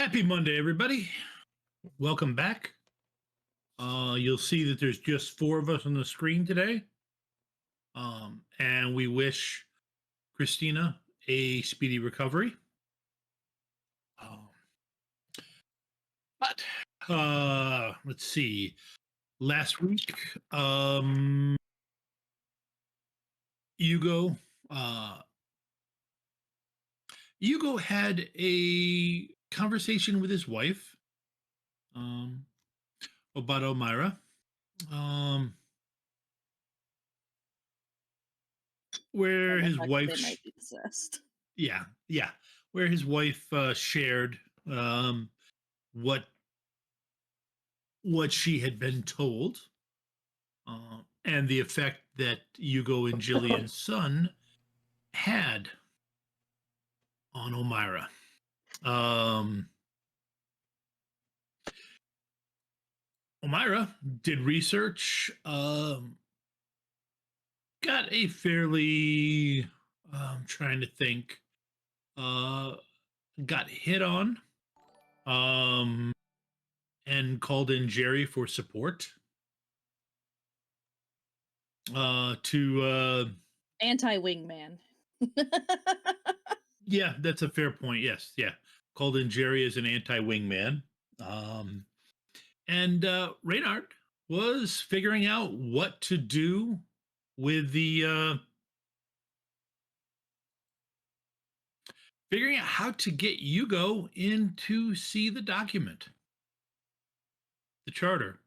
Happy Monday, everybody. Welcome back. You'll see that there's just 4 of us on the screen today. And we wish Christina a speedy recovery. But let's see. Last week, Hugo had a conversation with his wife about Omaira. Where his wife might be possessed. Yeah. Where his wife shared what she had been told, and the effect that Hugo and Jillian's son had on Omaira. Omaira did research, got a fairly, I'm trying to think, got hit on, and called in Jerry for support. To anti-wingman. Yeah, that's a fair point. Yes, yeah. Called in Jerry as an anti-wingman. And Reynard was figuring out what to do with the figuring out how to get Hugo in to see the document, the charter,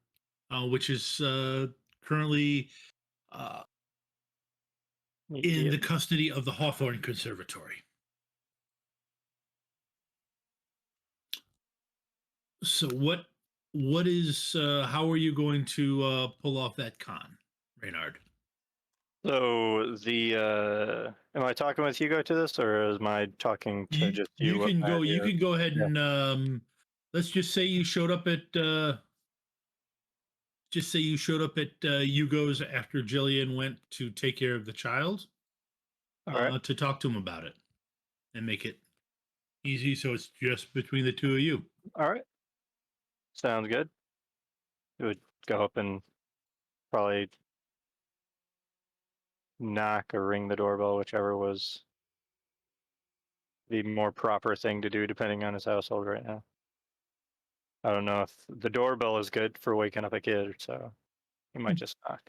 which is currently in the custody of the Hawthorne Conservatory. So what is how are you going to pull off that con, Reynard? So am I talking with Hugo to this, or am I talking to just you? You can go ahead and let's just say you showed up at Hugo's after Jillian went to take care of the child. All right. To talk to him about it and make it easy, so it's just between the two of you. All right. Sounds good. It would go up and probably knock or ring the doorbell, whichever was the more proper thing to do depending on his household right now. I don't know if the doorbell is good for waking up a kid, so he might just knock.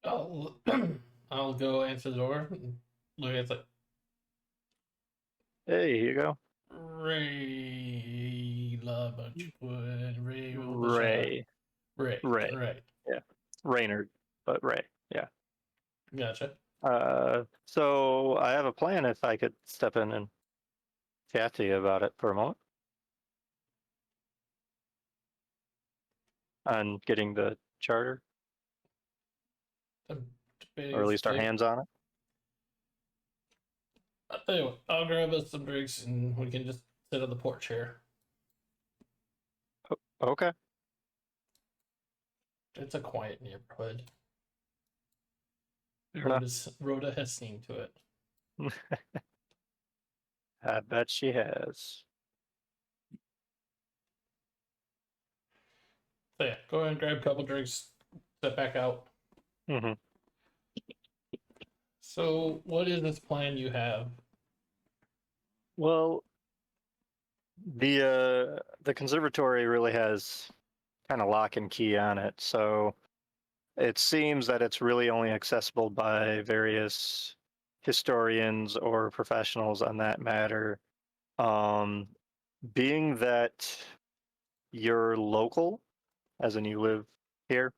I'll go answer the door. Look at it. Hey, Hugo. Ray, love bunch of wood. Ray. Right. Yeah. Reynard, but Ray. Yeah. Gotcha. So I have a plan if I could step in and chat to you about it for a moment. On getting the charter. Or at least our hands on it. I'll tell you what, I'll grab us some drinks and we can just sit on the porch here. Okay. It's a quiet neighborhood. Fair Rhoda has seen to it. I bet she has. So yeah, go ahead and grab a couple drinks, step back out. Mm-hmm. So what is this plan you have? Well, the conservatory really has kind of lock and key on it, so it seems that it's really only accessible by various historians or professionals on that matter. Being that you're local, as in you live here,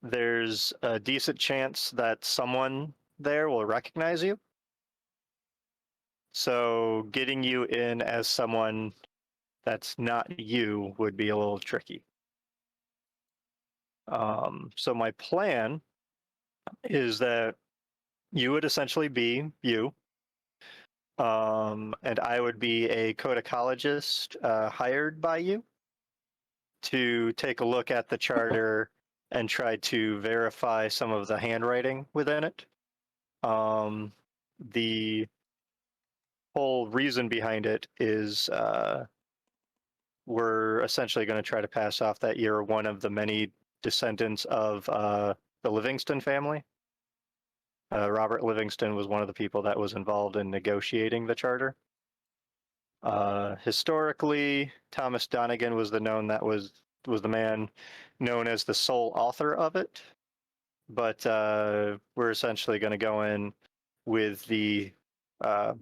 there's a decent chance that someone there will recognize you. So getting you in as someone that's not you would be a little tricky. So my plan is that you would essentially be you, and I would be a codicologist hired by you to take a look at the charter and try to verify some of the handwriting within it. The whole reason behind it is we're essentially going to try to pass off that you're one of the many descendants of the Livingston family. Robert Livingston was one of the people that was involved in negotiating the charter. Historically, Thomas Donagan was the man known as the sole author of it. But we're essentially going to go in with the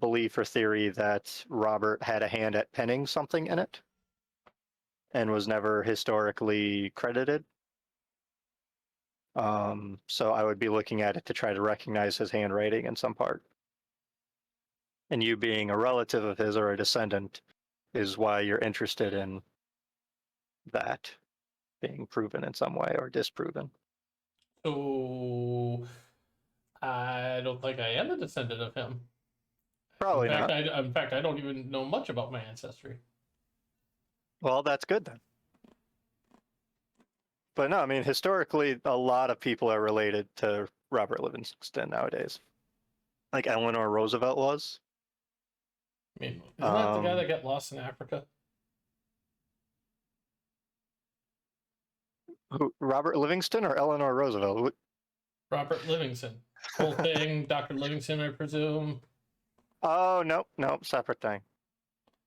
belief or theory that Robert had a hand at penning something in it and was never historically credited. So I would be looking at it to try to recognize his handwriting in some part. And you being a relative of his or a descendant is why you're interested in that being proven in some way or disproven. So I don't think I am a descendant of him. Probably not. In fact, I don't even know much about my ancestry. Well, that's good then. But no, I mean, historically, a lot of people are related to Robert Livingston nowadays. Like Eleanor Roosevelt was. I mean, isn't that the guy that got lost in Africa? Who, Robert Livingston or Eleanor Roosevelt? Robert Livingston. Whole thing, Dr. Livingston, I presume. Oh, no, separate thing.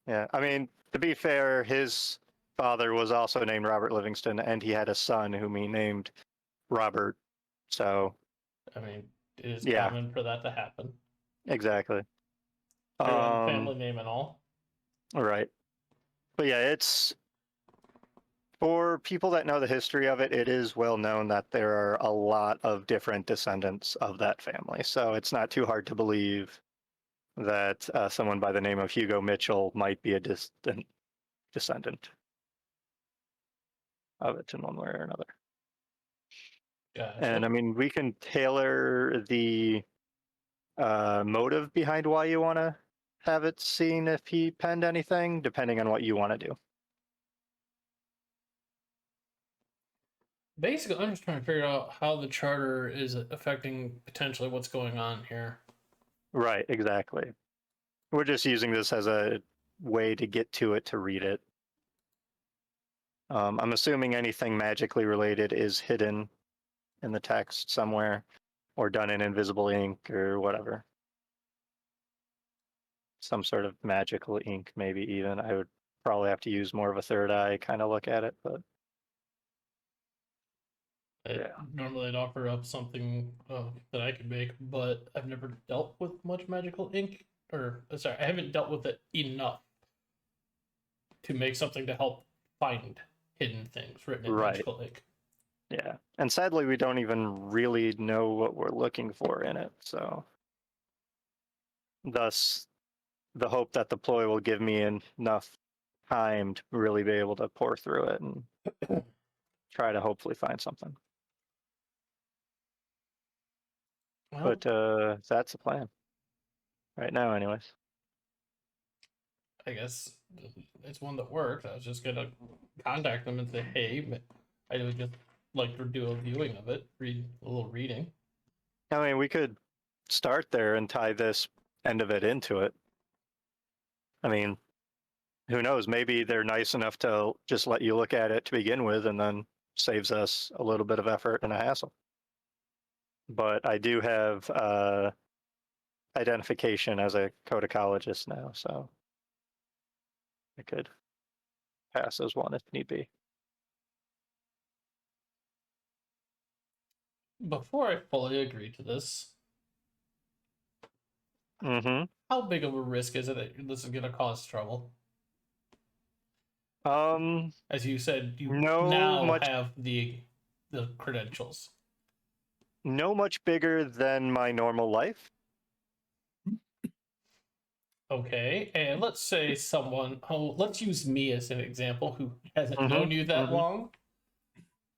Yeah, I mean, to be fair, his father was also named Robert Livingston, and he had a son whom he named Robert. So, I mean, it is Yeah. common for that to happen. exactly. Family name and all. Right. But yeah, it's for people that know the history of it, it is well known that there are a lot of different descendants of that family. So it's not too hard to believe that someone by the name of Hugo Mitchell might be a distant descendant of it in one way or another. Gotcha. And I mean, we can tailor the motive behind why you want to have it seen if he penned anything, depending on what you want to do. Basically, I'm just trying to figure out how the charter is affecting potentially what's going on here. Right, exactly. We're just using this as a way to get to it to read it. I'm assuming anything magically related is hidden in the text somewhere or done in invisible ink or whatever. Some sort of magical ink, maybe even. I would probably have to use more of a third eye kind of look at it, but Normally, I'd offer up something that I could make, but I've never dealt with much magical ink. Or, sorry, I haven't dealt with it enough to make something to help find hidden things written in Right. magical ink. yeah. And sadly, we don't even really know what we're looking for in it, so thus the hope that the ploy will give me enough time to really be able to pour through it and try to hopefully find something. Well, But that's the plan right now, anyways. I guess it's one that works. I was just gonna contact them and say, hey, I would just like to do a viewing of it, read a little reading. I mean, we could start there and tie this end of it into it. I mean, who knows? Maybe they're nice enough to just let you look at it to begin with, and then saves us a little bit of effort and a hassle. But I do have identification as a codecologist now, so I could pass as one if need be. Before I fully agree to this, Mm-hmm. how big of a risk is it that this is gonna cause trouble? As you said, you have the credentials. No much bigger than my normal life. Okay, and let's say let's use me as an example who hasn't known you that long.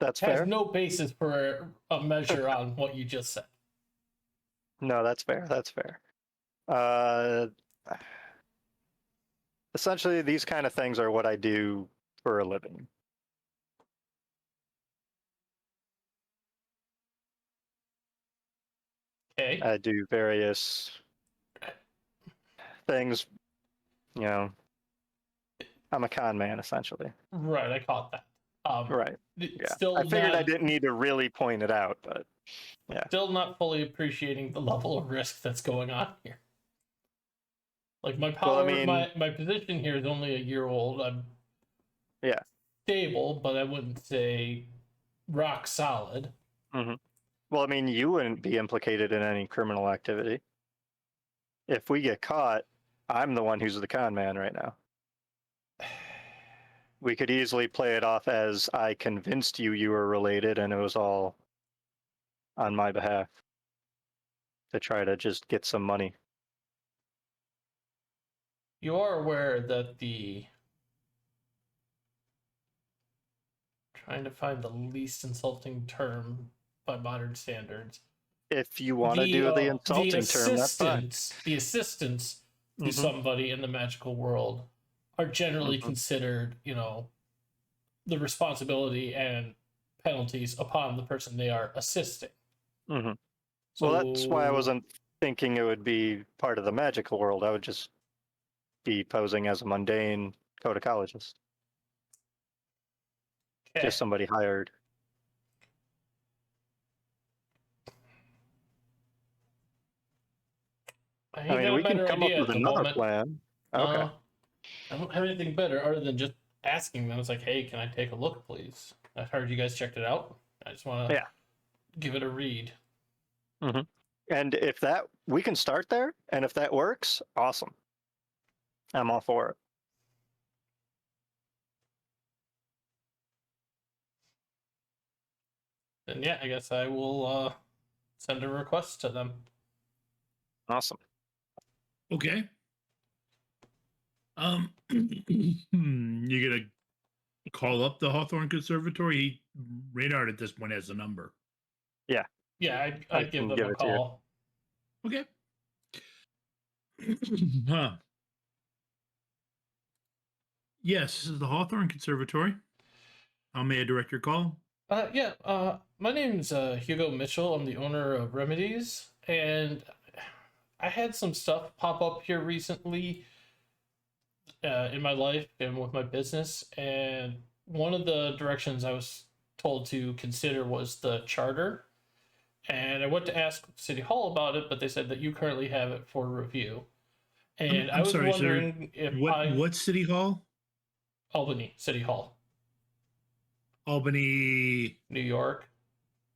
That's has fair. No basis for a measure on what you just said. No, that's fair. That's fair. Essentially, these kind of things are what I do for a living. Okay. I do various things you know, I'm a con man essentially. Right, I caught that. Right. It's Yeah. Still I figured I not, didn't need to really point it out, but yeah. still not fully appreciating the level of risk that's going on here. Like my power, Well, I mean, my position here is only a year old. I'm yeah. stable, but I wouldn't say rock solid. Mm-hmm. Well, I mean, you wouldn't be implicated in any criminal activity. If we get caught, I'm the one who's the con man right now. We could easily play it off as I convinced you were related and it was all on my behalf to try to just get some money. You are aware that the trying to find the least insulting term by modern standards. If you want to do the insulting term, that's fine. The assistants to Mhm. somebody in the magical world are generally considered, the responsibility and penalties upon the person they are assisting. Mm-hmm. So Well, that's why I wasn't thinking it would be part of the magical world. I would just be posing as a mundane codecologist. okay. Just somebody hired. I I mean, we can come up idea with at the another moment. plan. Okay. I don't have anything better other than just asking them. It's like, hey, can I take a look, please? I heard you guys checked it out. I just want to give it a read. Mm-hmm. And if we can start there, and if that works, awesome. I'm all for it. Then yeah, I guess I will send a request to them. Awesome. Okay. You gonna call up the Hawthorne Conservatory? Reynard at this point has the number. Yeah, I'd give them a call. Okay. Huh. Yes, this is the Hawthorne Conservatory. How may I direct your call? My name's Hugo Mitchell. I'm the owner of Remedies, and I had some stuff pop up here recently in my life and with my business, and one of the directions I was told to consider was the charter. And I went to ask City Hall about it, but they said that you currently have it for review. And I was sorry, wondering sir. if what City Hall? Albany City Hall, Albany, New York.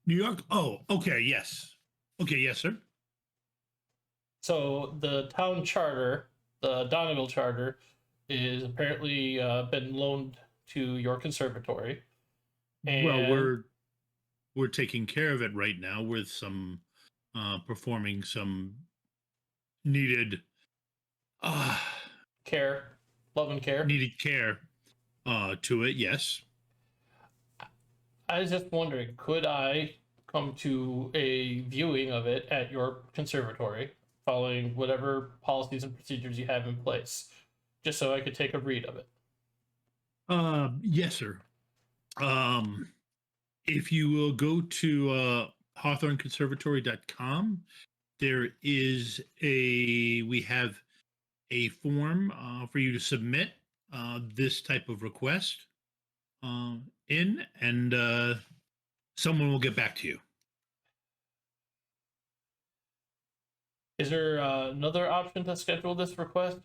New York. Oh, okay. Yes. Okay. Yes, sir. So the town charter, the Donagan Charter, is apparently been loaned to your conservatory. And Well, we're taking care of it right now with some performing some needed care, love and care. needed care to it. Yes. I was just wondering, could I come to a viewing of it at your conservatory, following whatever policies and procedures you have in place, just so I could take a read of it? Yes, sir. If you will go to hawthorneconservatory.com, we have a form for you to submit this type of request in, and someone will get back to you. Is there another option to schedule this request?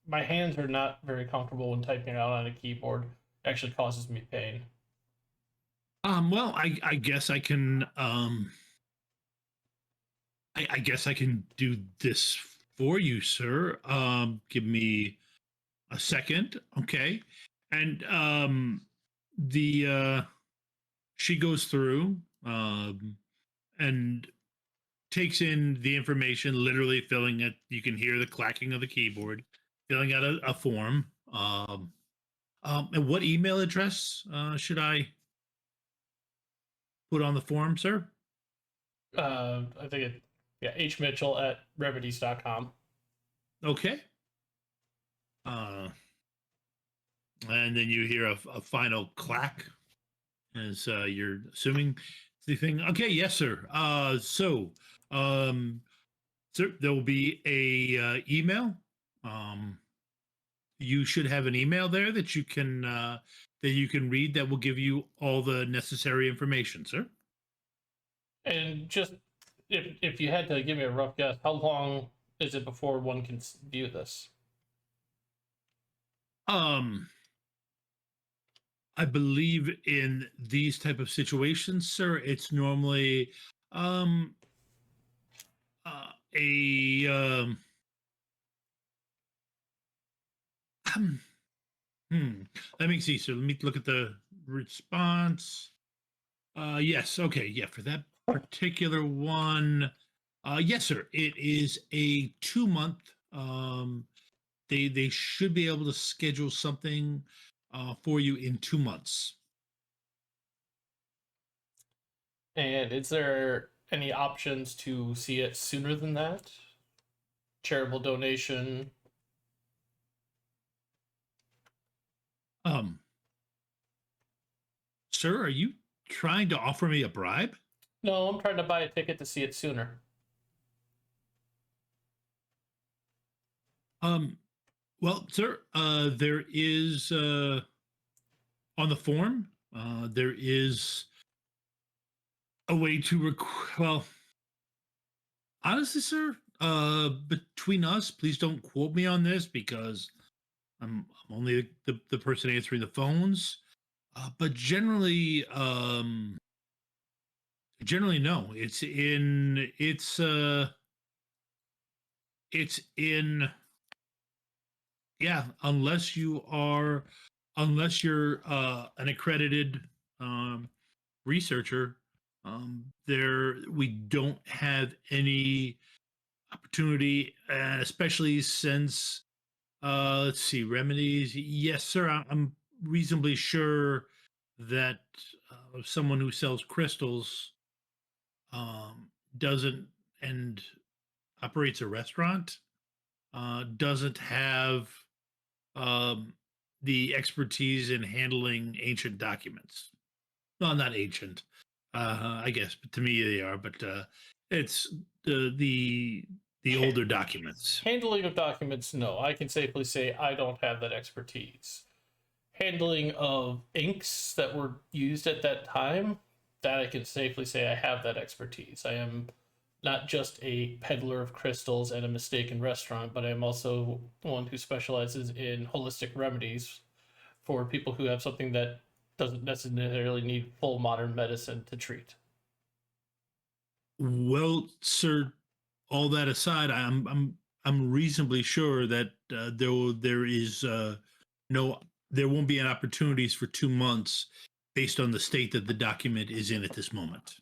My hands are not very comfortable when typing out on a keyboard. It actually causes me pain. Well, I guess I can. I guess I can do this for you, sir. Give me a second, okay? And she goes through and takes in the information, literally filling it. You can hear the clacking of the keyboard, filling out a form. And what email address should I put on the form, sir? I think hmitchell@remedies.com. Okay. And then you hear a final clack as you're assuming the thing. Okay, yes, sir. Sir, there will be a email You should have an email there that you can read that will give you all the necessary information, sir. And just if you had to give me a rough guess, how long is it before one can view this? I believe in these type of situations, sir, it's normally a let me see. So let me look at the response. Yes, okay, yeah, for that particular one, yes, sir. It is a 2 month. They should be able to schedule something for you in 2 months. And is there any options to see it sooner than that? Charitable donation? Sir, are you trying to offer me a bribe? No, I'm trying to buy a ticket to see it sooner. Well, sir, there is on the form, there is a way to well, honestly, sir, between us, please don't quote me on this because I'm only the person answering the phones. But generally, no. It's in yeah, unless you're an accredited researcher, there we don't have any opportunity, especially since let's see, remedies. Yes, sir. I'm reasonably sure that someone who sells crystals doesn't and operates a restaurant doesn't have um, the expertise in handling ancient documents. Well, not ancient, I guess, but to me they are. But it's the older documents. Handling of documents, no. I can safely say I don't have that expertise. Handling of inks that were used at that time, that I can safely say I have that expertise. I am not just a peddler of crystals and a mistaken restaurant, but I am also one who specializes in holistic remedies for people who have something that doesn't necessarily need full modern medicine to treat. Well, sir, all that aside, I'm reasonably sure that there won't be an opportunities for 2 months based on the state that the document is in at this moment.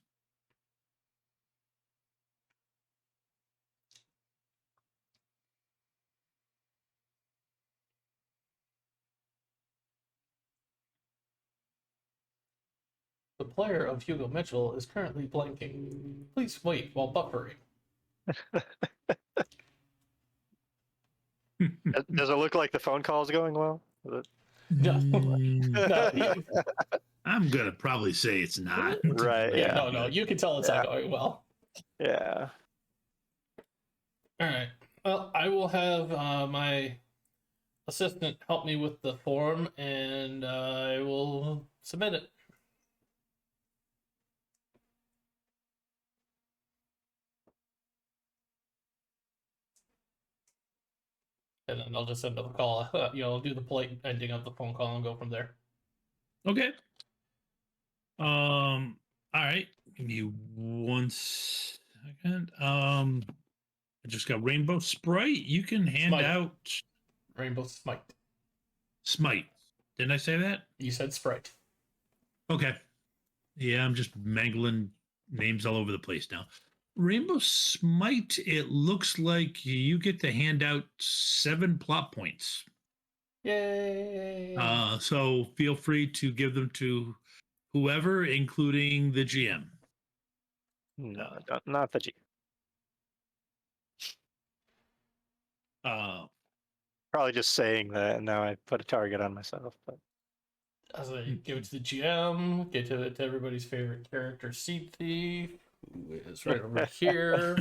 The player of Hugo Mitchell is currently blanking. Please wait while buffering. Does it look like the phone call is going well? No, Mm, no, I'm gonna probably say it's not. Right, yeah, yeah. no. You can tell it's not going well. Yeah. All right. Well, I will have my assistant help me with the form, and I will submit it. And then I'll just end up a call. I'll do the polite ending of the phone call and go from there. Okay. All right. Give me 1 second. I just got Rainbow Sprite. You can hand Smite. out Rainbow Smite. Smite. Didn't I say that? You said Sprite. Okay. Yeah, I'm just mangling names all over the place now. Rainbow Smite, it looks like you get to hand out 7 plot points. Yay! So feel free to give them to whoever, including the GM. No, not the G. Probably just saying that, and now I put a target on myself. But As I give it to the GM, get to everybody's favorite character, Seed Thief, who is right over here.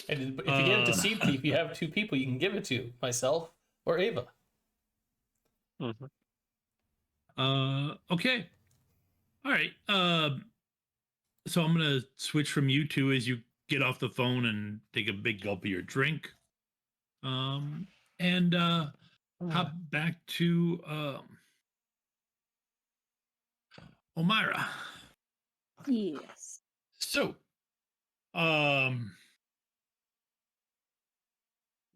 And if you give it to Seed Thief, you have 2 people you can give it to, myself or Ava. Mhm. Okay. All right. So I'm gonna switch from you two as you get off the phone and take a big gulp of your drink. And hop back to Omaira. Yes. So,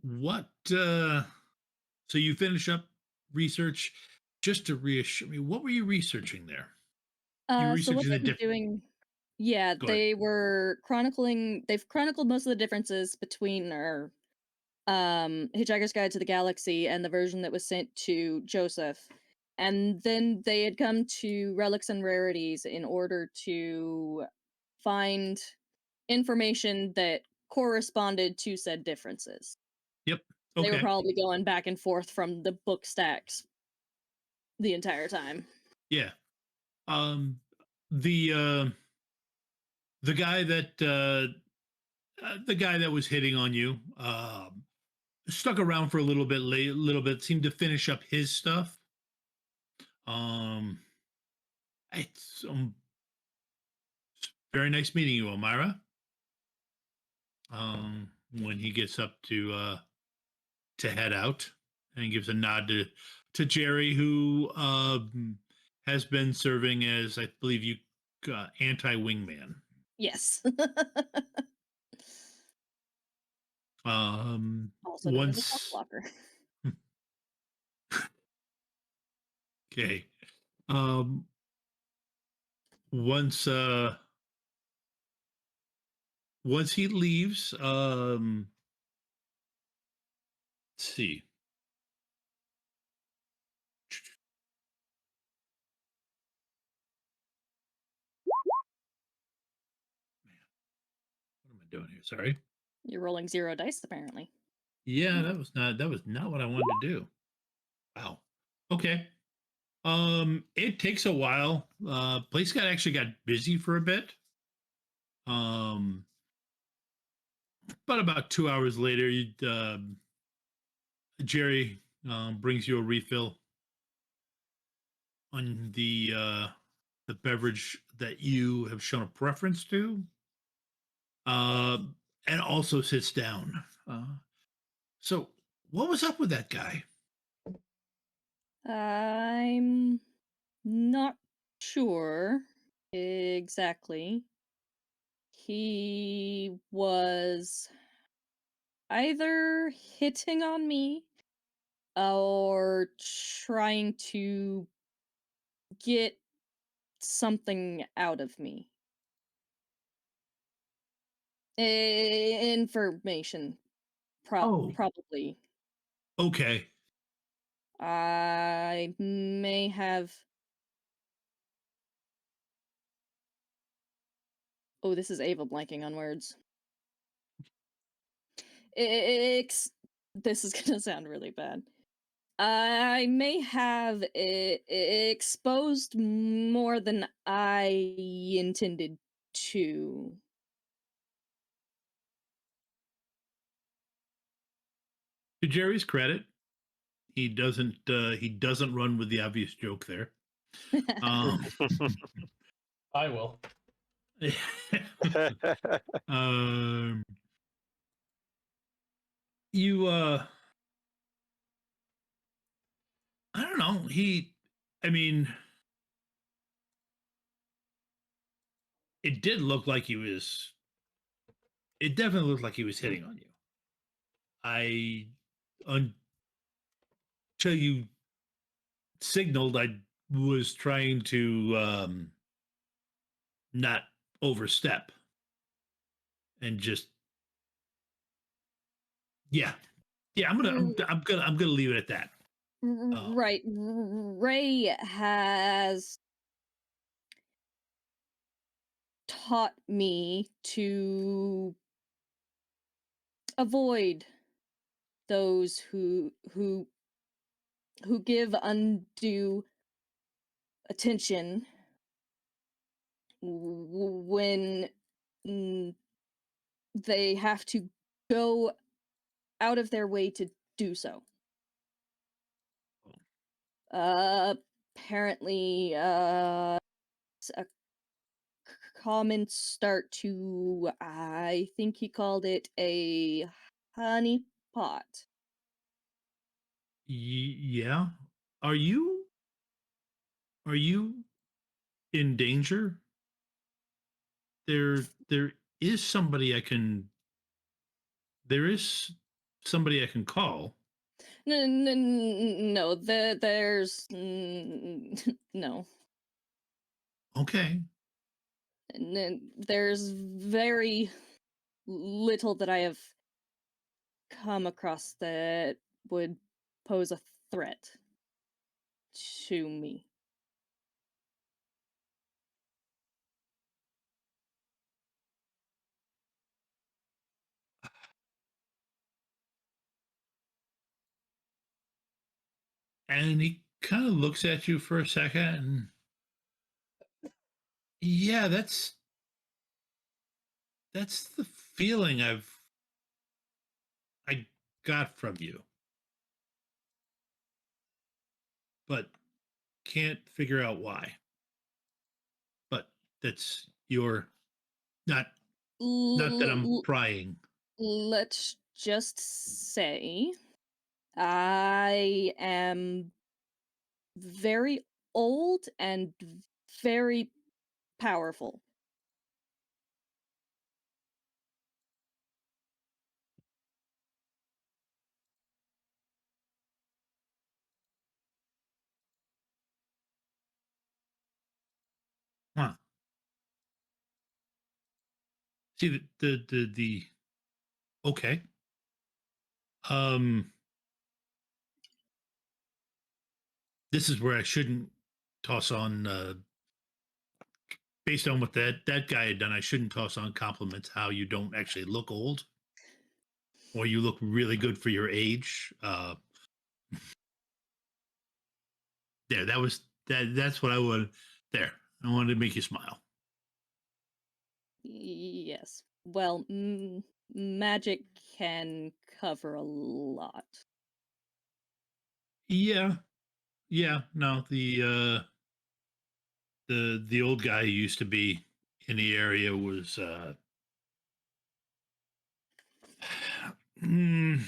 what? So you finish up research. Just to reassure me, what were you researching there? You were So what researching the they were different. doing, yeah, Go ahead. they were chronicling. They've chronicled most of the differences between our Hitchhiker's Guide to the Galaxy and the version that was sent to Joseph, and then they had come to Relics and Rarities in order to find information that corresponded to said differences. Yep. They were Okay. probably going back and forth from the book stacks the entire time. Yeah. Um, the guy that the guy that was hitting on you stuck around for a little bit late, little bit, seemed to finish up his stuff. Um, it's very nice meeting you, Omaira. When he gets up to head out, and he gives a nod to Jerry, who has been serving as, I believe, you anti-wingman. Yes. Also known as a cock Once blocker. okay, um, once once he leaves, let's see. What am I doing here? Sorry. You're rolling 0 dice, apparently. Yeah, that was not what I wanted to do. Wow. Okay. It takes a while. Place got busy for a bit. Um, but about 2 hours later, Jerry brings you a refill on the beverage that you have shown a preference to. Uh, and also sits down. So what was up with that guy? I'm not sure exactly. He was either hitting on me or trying to get something out of me. Information, Oh, probably. okay. I may have. Oh, this is Ava blanking on words. This is gonna sound really bad. I may have exposed more than I intended to. To Jerry's credit, he doesn't run with the obvious joke there. Um, I will. um, you I don't know. I mean, it did look like he was. It definitely looked like he was hitting on you. I until you signaled, I was trying to not overstep and just yeah, yeah. I'm gonna leave it at that. Right. Ray has taught me to avoid those who give undue attention when they have to go out of their way to do so. Apparently, it's a common start to, I think he called it a honey pot. Yeah. Are you in danger? There is somebody I can there is somebody I can call. No, there's no. Okay. There's very little that I have come across that would pose a threat to me. And he kind of looks at you for a second and yeah, that's the feeling I got from you. But can't figure out why. But that's your not that I'm prying. Let's just say I am very old and very powerful. Huh. See the okay. Um this is where I shouldn't toss on based on what that guy had done, I shouldn't toss on compliments how you don't actually look old or you look really good for your age. There, that's what I wanted. There, I wanted to make you smile. Yes. Well, magic can cover a lot. Yeah, yeah. No, the old guy who used to be in the area was mm,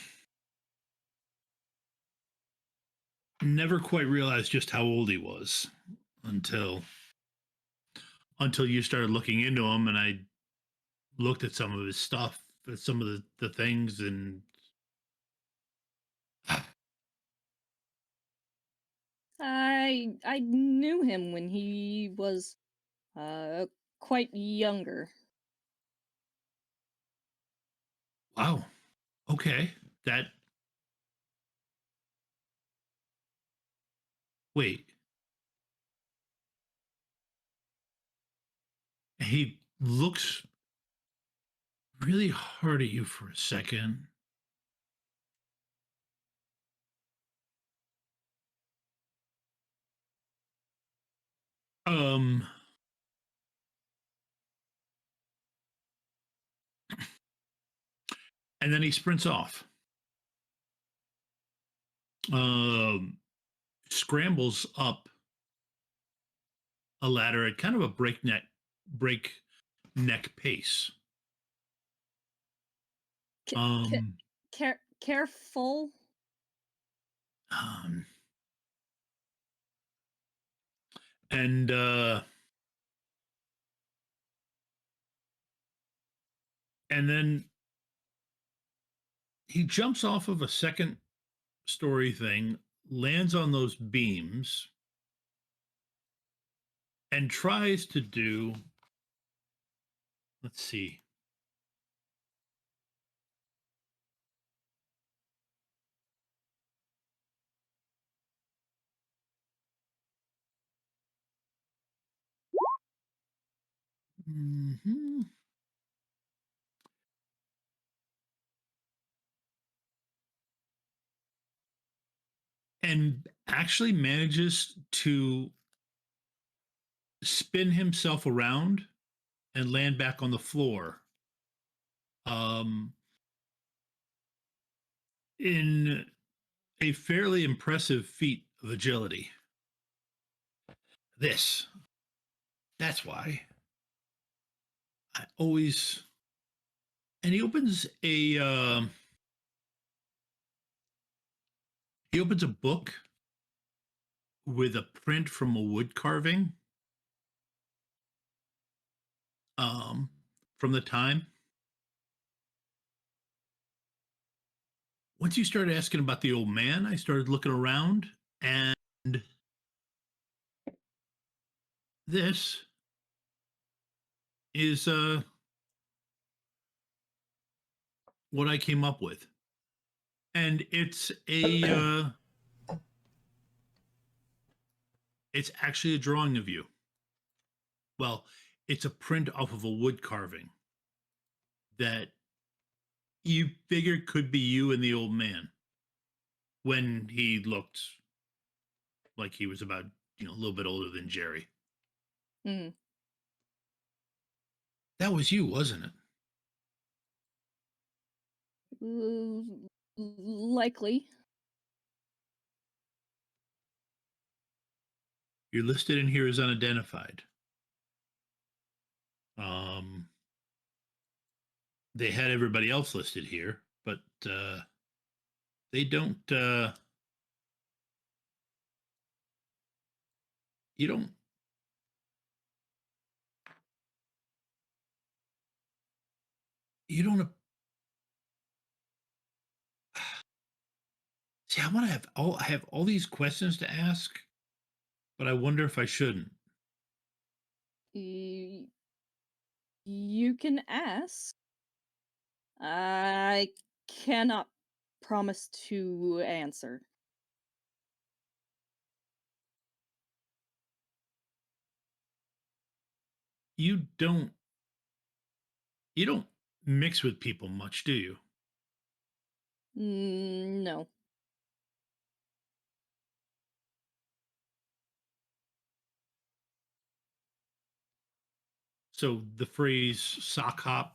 never quite realized just how old he was until you started looking into him, and I looked at some of his stuff, at some of the things, and I knew him when he was quite younger. wow, okay, that wait, he looks really hard at you for a second. Um, and then he sprints off. Um, scrambles up a ladder at kind of a breakneck pace. Um, Careful. um, and then he jumps off of a second story thing, lands on those beams, and tries to do. Let's see. Mm-hmm. And actually manages to spin himself around and land back on the floor. Um, in a fairly impressive feat of agility. That's why I always. And he opens a book with a print from a wood carving from the time. Once you started asking about the old man, I started looking around, and this is what I came up with. And it's it's actually a drawing of you. Well, it's a print off of a wood carving that you figured could be you and the old man when he looked like he was about, a little bit older than Jerry. Mm. That was you, wasn't it? Likely. You're listed in here as unidentified. They had everybody else listed here, but they don't. You don't. You don't. See, I want to have all. I have all these questions to ask, but I wonder if I shouldn't. You can ask. I cannot promise to answer. You don't. You don't mix with people much, do you? No. So the phrase sock hop,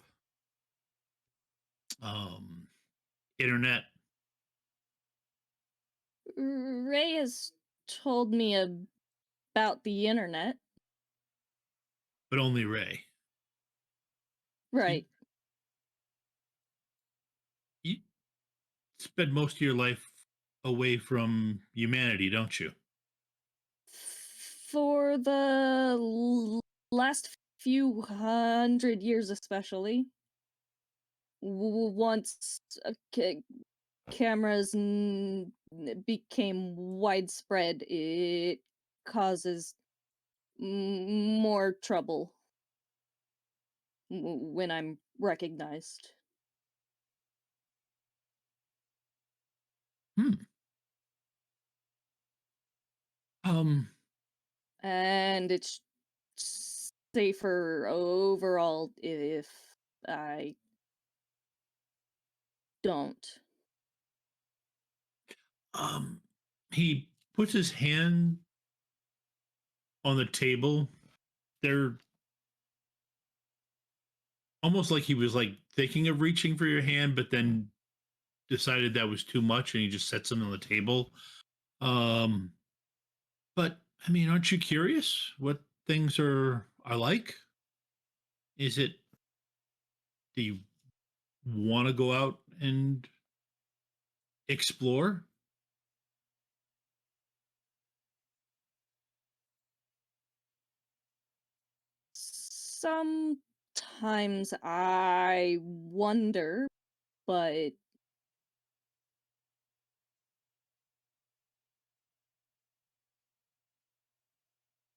internet. Ray has told me about the internet. But only Ray. Right. You spend most of your life away from humanity, don't you? For the last few hundred years, especially. Once cameras became widespread, it causes more trouble when I'm recognized. Hmm. And it's safer overall if I don't. He puts his hand on the table. They're almost like he was like thinking of reaching for your hand, but then decided that was too much, and he just sets them on the table. But I mean, aren't you curious what things are like? Is it? Do you want to go out and explore? Sometimes I wonder, but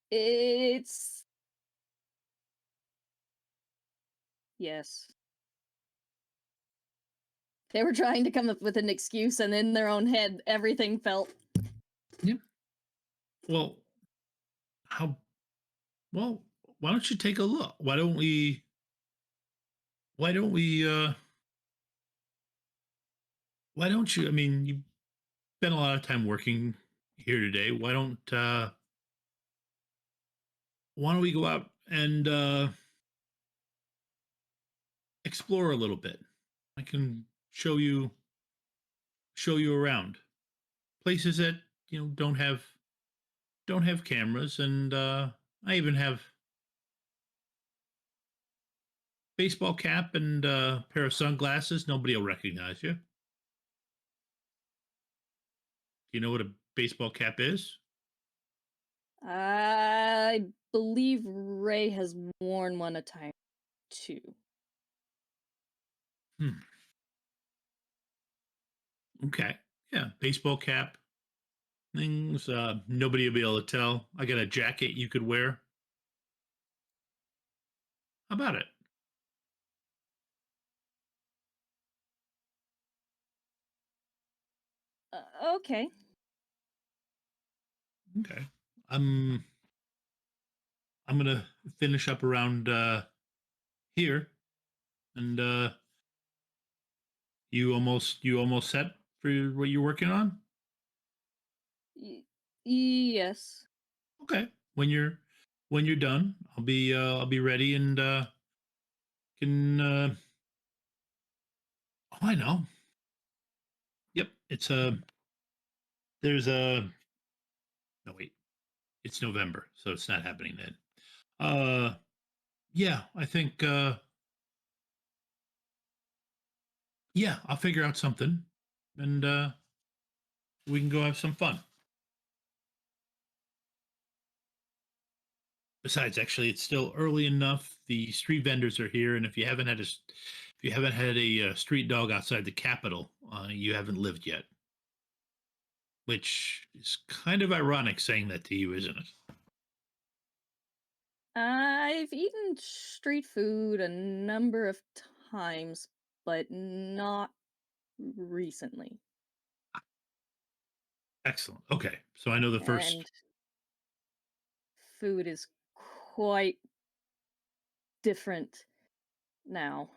it's yes. They were trying to come up with an excuse, and in their own head, everything felt. Yeah. Well, how? Well, why don't you take a look? Why don't we? Why don't we? Why don't you? I mean, you spent a lot of time working here today. Why don't we go out and explore a little bit? I can show you show you around places that don't have cameras, and I even have baseball cap and pair of sunglasses. Nobody will recognize you. Do you know what a baseball cap is? I believe Ray has worn one a time too. Okay. Yeah, baseball cap. Things nobody will be able to tell. I got a jacket you could wear. How about it? Okay. Okay. I'm I'm gonna finish up around here, and you almost set for what you're working on. Yes. Okay. When you're done, I'll be ready, and can oh, I know. Yep. It's there's a no, wait. It's November, so it's not happening then. Yeah, I think yeah, I'll figure out something, and we can go have some fun. Besides, actually, it's still early enough. The street vendors are here, and if you haven't had a street dog outside the Capitol, you haven't lived yet. Which is kind of ironic saying that to you, isn't it? I've eaten street food a number of times, but not recently. Excellent. Okay, so I know the first. And food is quite different now.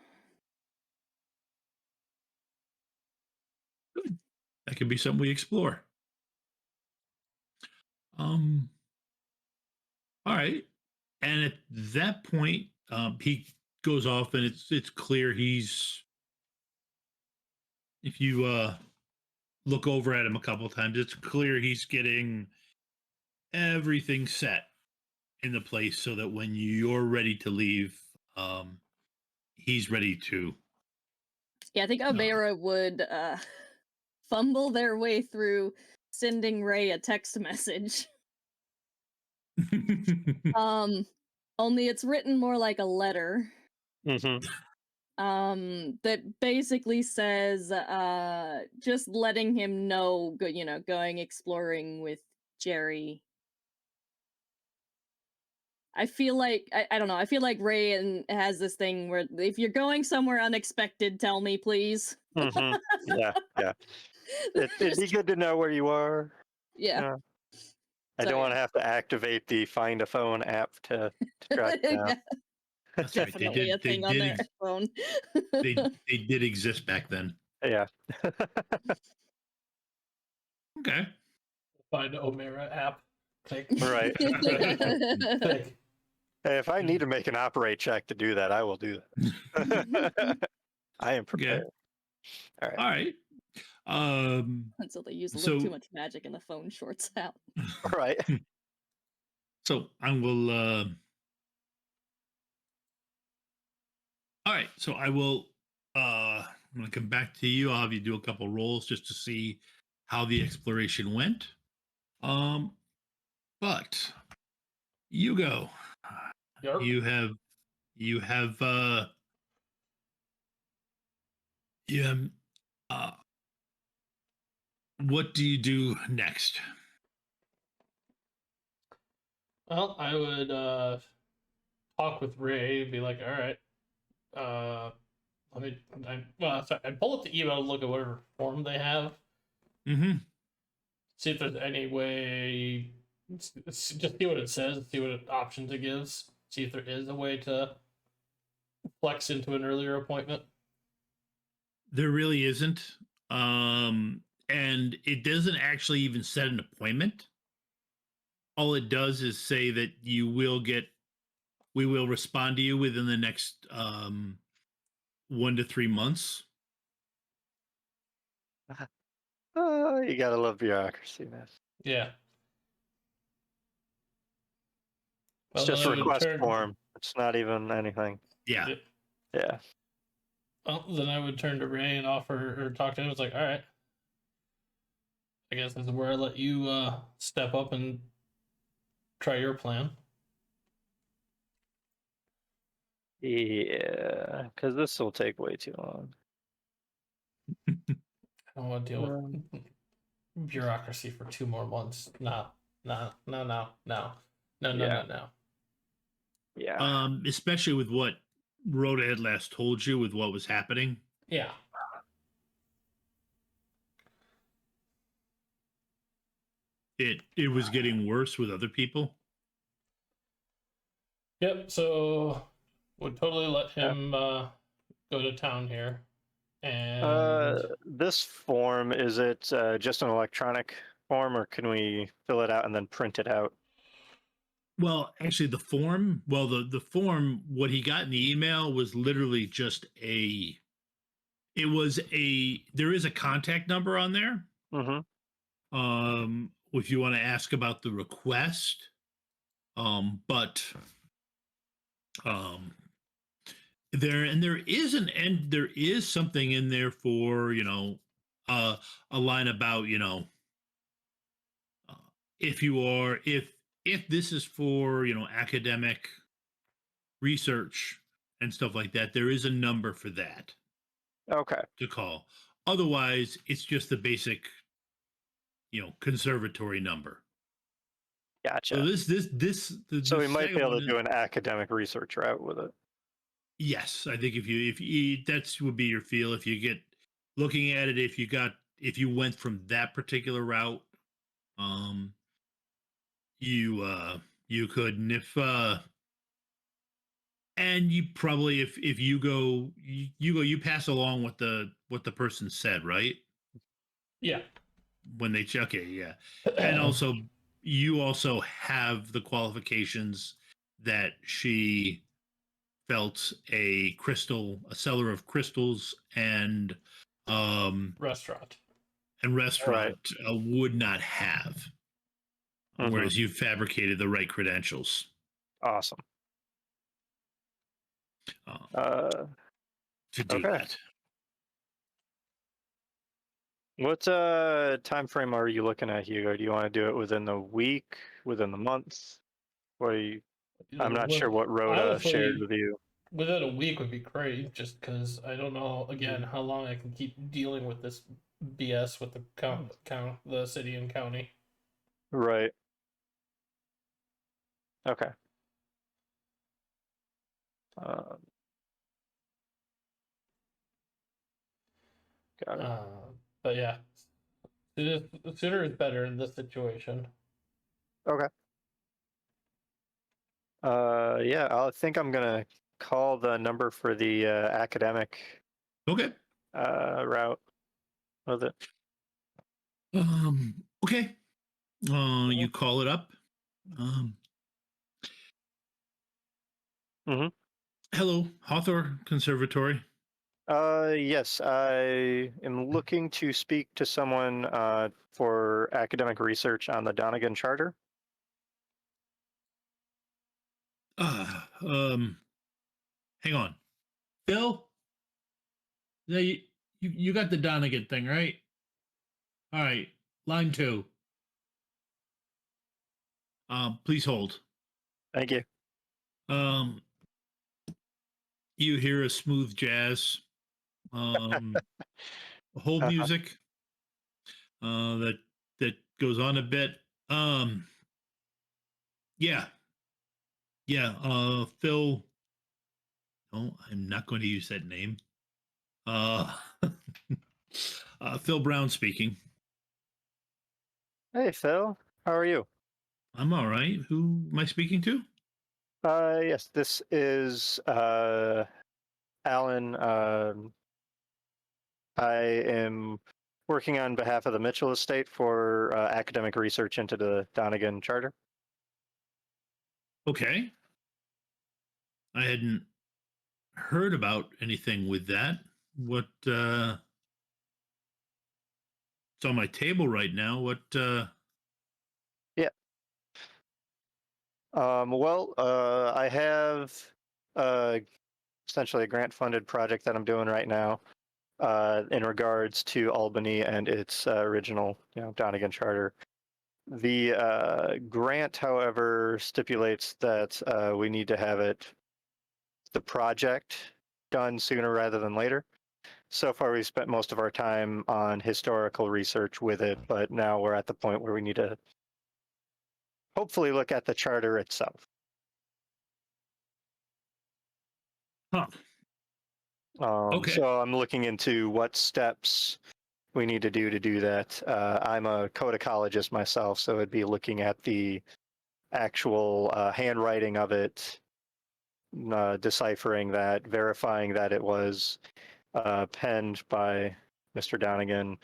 Good. That could be something we explore. Um. All right. And at that point, he goes off, and it's clear he's. If you look over at him a couple of times, it's clear he's getting everything set in the place so that when you're ready to leave, he's ready to. Yeah, I think Omaira would fumble their way through sending Ray a text message. Only it's written more like a letter. Hmm. That basically says just letting him know, going exploring with Jerry. I feel like I don't know. I feel like Ray has this thing where if you're going somewhere unexpected, tell me, please. Hmm. Yeah, yeah. It'd be good to know where you are. Yeah. I So, don't want yeah. to have to activate the Find a Phone app to track it down. Yeah, That's right. definitely a thing on their phone. They did exist back then. Yeah. Okay. Find Omaira app. Click. Right. Click. Hey, if I need to make an operate check to do that, I will do that. I am prepared. All right. All right. Until they use a little too much magic and the phone shorts out. All right. So I will. All right. So I will. I'm going to come back to you. I'll have you do a couple rolls just to see how the exploration went. But Hugo, Yarp. you have what do you do next? Well, I would talk with Ray, be like, all right, I'd pull up the email and look at whatever form they have. Mm-hmm. See if there's any way, just see what it says, see what options it gives, see if there is a way to flex into an earlier appointment. There really isn't. And it doesn't actually even set an appointment. All it does is say that we will respond to you within the next 1 to 3 months. Oh, you gotta love bureaucracy, man. Yeah. It's Well, just then a I would request turn. form. It's not even anything. Yeah. Yeah. Yeah. Well, then I would turn to Ray and offer or talk to him. It's like, all right, I guess this is where I let you step up and try your plan. Yeah, because this will take way too long. I don't want to deal Um, with bureaucracy for 2 more months. No. Yeah. Yeah. Especially with what Rhoda had last told you with what was happening. Yeah. It was getting worse with other people. Yep. So would totally let Yeah. him go to town here, and This form, is it just an electronic form, or can we fill it out and then print it out? Well, actually, the form. Well, the form. What he got in the email was literally just a. It was a. There is a contact number on there. Mm-hmm. If you want to ask about the request, but um, there is an and there is something in there for a line about uh, if you are if this is for academic research and stuff like that, there is a number for that Okay. to call. Otherwise, it's just the basic conservatory number. Gotcha. So So we might be second able one to is, do an academic research route with it. yes, I think if you that's would be your feel if you get looking at it, if you went from that particular route, um you could. And if and you probably if you go you pass along what the person said, right? yeah. When they check it, yeah. And also you also have the qualifications that she felt a seller of crystals restaurant. and Right. restaurant would not have, Mhm. whereas you fabricated the right credentials Awesome. to do Okay. that. What time frame are you looking at, Hugo? Do you want to do it within the week, within the month? What are you? I'm not sure what Rhoda shared Honestly, with you. within a week would be great, just because I don't know again how long I can keep dealing with this BS with the the city and county. Right. Okay. Um, got it. But yeah, the sooner is better in this situation. Okay. Yeah, I think I'm gonna call the number for the academic Okay. route with it. Okay. You call it up. Mm-hmm. Hello, Hawthorne Conservatory. Yes, I am looking to speak to someone for academic research on the Donagan Charter. Hang on, Phil. Yeah, you got the Donegan thing, right? All right, line 2. Please hold. Thank you. Um, you hear a smooth jazz, hold music, that goes on a bit. Yeah, yeah. Phil. No, I'm not going to use that name. Uh, Phil Brown speaking. Hey, Phil. How are you? I'm all right. Who am I speaking to? Yes, this is Alan. I am working on behalf of the Mitchell Estate for academic research into the Donagan Charter. Okay. I hadn't heard about anything with that. What it's on my table right now. What? I have uh, essentially a grant-funded project that I'm doing right now in regards to Albany and its original, Donagan Charter. The grant, however, stipulates that we need to have the project done sooner rather than later. So far, we've spent most of our time on historical research with it, but now we're at the point where we need to hopefully look at the charter itself. Huh. Okay. So I'm looking into what steps we need to do that. I'm a codecologist myself, so it'd be looking at the actual handwriting of it, deciphering that, verifying that it was penned by Mr. Donagan.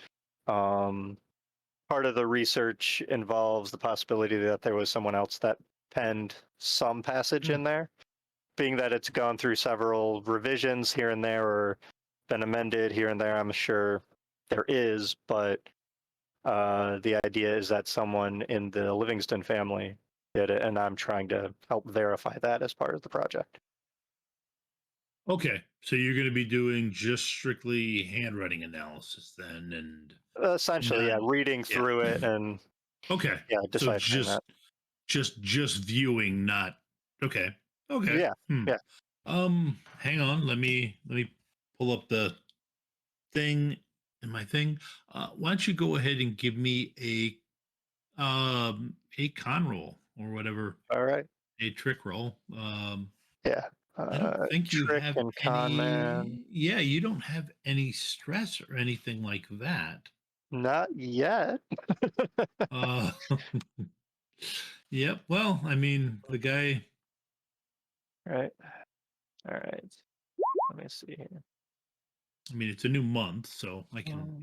Part of the research involves the possibility that there was someone else that penned some passage in there, being that it's gone through several revisions here and there or been amended here and there. I'm sure there is, but the idea is that someone in the Livingston family did it, and I'm trying to help verify that as part of the project. Okay, so you're going to be doing just strictly handwriting analysis then, and Essentially, not, reading through it and okay, so deciphering that. just viewing, not okay. Yeah. Hang on, let me pull up the thing in my thing. Why don't you go ahead and give me a con roll or whatever, All right. a trick roll. Yeah. I don't think you Trick have and con man. any. Yeah, you don't have any stress or anything like that. Not yet. Uh, yep. Well, I mean, the guy. Right. All right. Let me see here. I mean, it's a new month, so I can,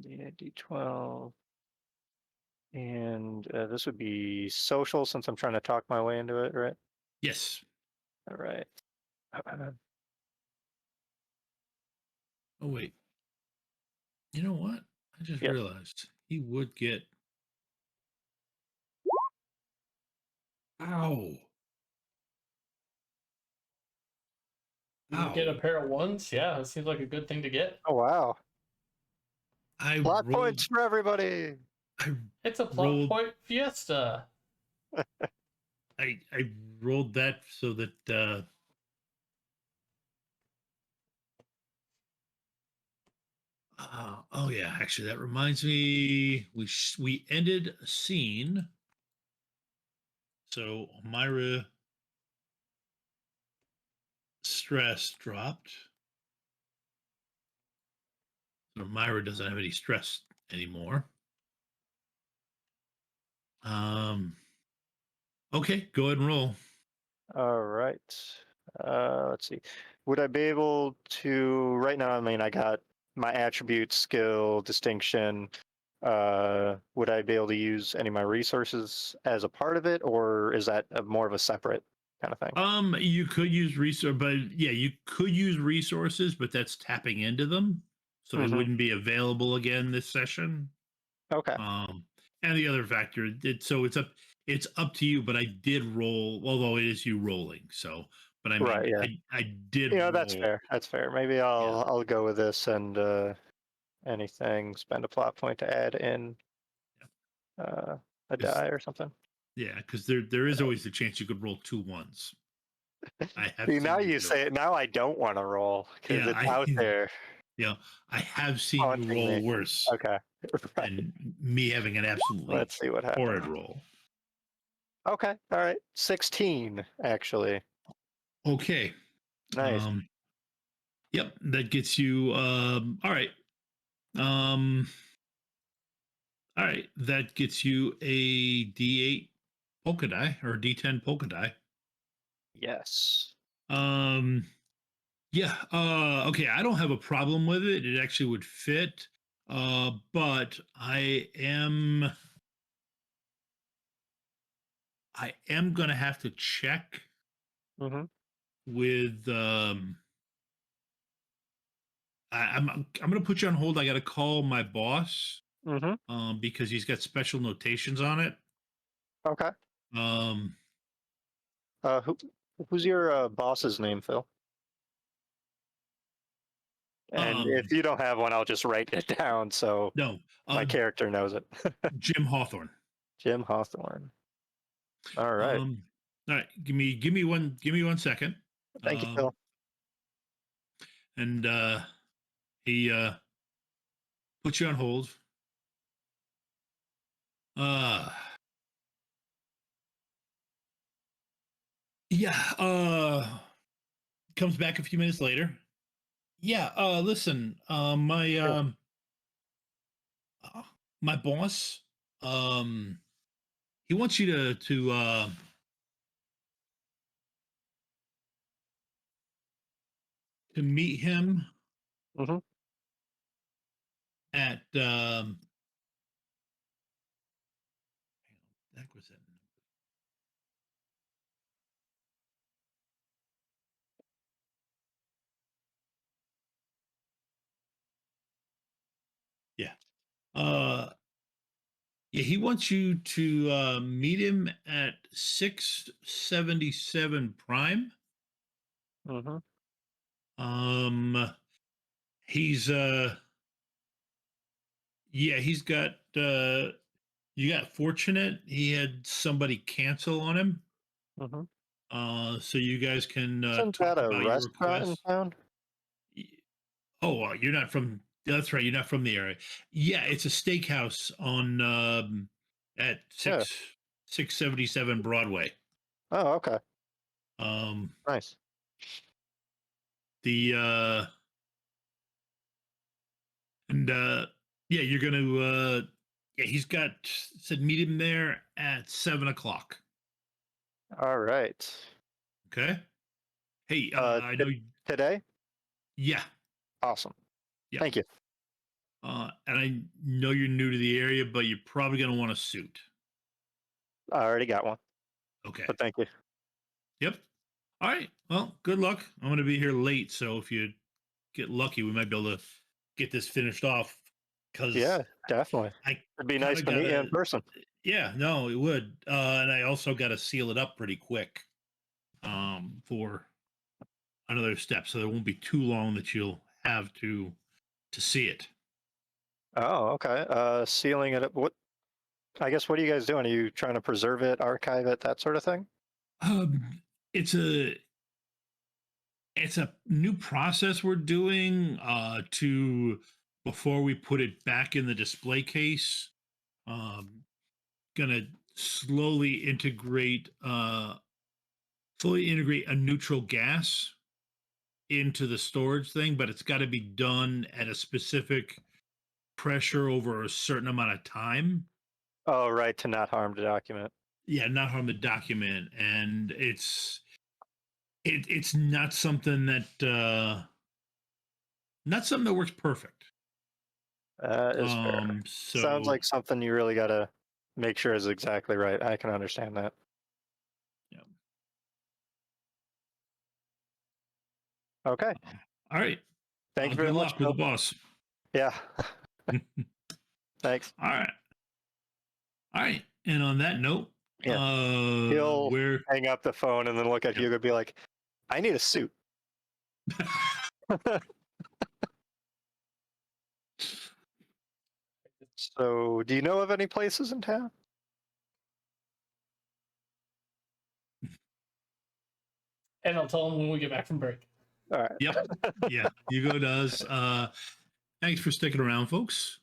Yeah, D12. And this would be social since I'm trying to talk my way into it, right? Yes. All right. Oh wait. You know what? I just realized he would get. Ow. You get a pair of ones? Yeah, it seems like a good thing to get. Oh, wow. I Plot rolled. points for everybody. It's a plot point fiesta. I rolled that so that. Oh yeah, actually, that reminds me. We ended a scene. So Omaira stress dropped. So Omaira doesn't have any stress anymore. Okay, go ahead and roll. All right. Let's see. Would I be able to right now? I mean, I got my attribute, skill, distinction. Would I be able to use any of my resources as a part of it, or is that more of a separate kind of thing? You could use resource, but yeah, you could use resources, but that's tapping into them, so they wouldn't be available again this session. Okay. And the other factor, it's up to you. But I did roll, although it is you rolling. So, but I mean, Right, yeah. I did. Yeah, roll. that's fair. That's fair. Maybe I'll go with this and anything, spend a plot point to add in a die or something. Yeah, because there is always the chance you could roll 2 1s. I have See, now seen you say it. Now I don't want to roll because it's out there. Yeah, I have seen you Haunting roll me. worse. Okay. Right. And me having an absolutely Let's see what happens. horrid roll. Okay. All right. 16, actually. Okay. Nice. Yep, that gets you all right. All right, that gets you a D8 polka die or D10 polka die. Yes. Yeah, okay, I don't have a problem with it. It actually would fit. But I am I am gonna have to check Mm-hmm. with I'm gonna put you on hold. I gotta call my boss Mm-hmm. because he's got special notations on it. Okay. Um Who's your boss's name, Phil? And if um you don't have one, I'll just write it down so no, my character knows it. Jim Hawthorne. Jim Hawthorne. All right. All right, give me 1 second. Thank you, Phil. And he puts you on hold. Uh yeah, comes back a few minutes later. Yeah, listen, Sure. uh, my boss, he wants you to meet him Mm-hmm. at that was it. Yeah. Yeah, he wants you to meet him at 677 Prime. Mm-hmm. He's yeah, he's got you got fortunate. He had somebody cancel on him. Mm-hmm. So you guys can Isn't talk that a about your restaurant in request. town? Oh, you're not from. That's right. You're not from the area. Yeah, it's a steakhouse on at Yeah. 677 Broadway. Oh, okay. Um, Nice. the and yeah, you're gonna yeah, he's got said meet him there at 7 o'clock. All right. Okay. Hey, Uh, I t- know. today? Yeah, Awesome. yeah. Thank you. And I know you're new to the area, but you're probably gonna want a suit. I already got one, Okay. but thank you. Yep. All right. Well, good luck. I'm going to be here late, so if you get lucky, we might be able to get this finished off. Because Yeah, definitely. I It'd be kind nice of to meet you in gotta. person. Yeah, no, it would. And I also got to seal it up pretty quick, for another step, so there won't be too long that you'll have to see it. Oh, okay. Sealing it up. What? I guess what are you guys doing? Are you trying to preserve it, archive it, that sort of thing? It's a new process we're doing to before we put it back in the display case. Um, gonna slowly integrate a neutral gas into the storage thing, but it's got to be done at a specific pressure over a certain amount of time. Oh, right. To not harm the document. Yeah, not harm the document, and it's not something that works perfect. That is fair. Sounds So like something you really got to make sure is exactly right. I can understand that. yeah. Okay. All right. Thank you very Good much, luck with the Bill. boss. Yeah. Thanks. All right. All right. And on that note, Yeah. He'll we're hang up the phone and then look at Yep. Hugo and be like, I need a suit. So, do you know of any places in town? And I'll tell him when we get back from break. All right. Yep. Yeah. Hugo does. Thanks for sticking around, folks.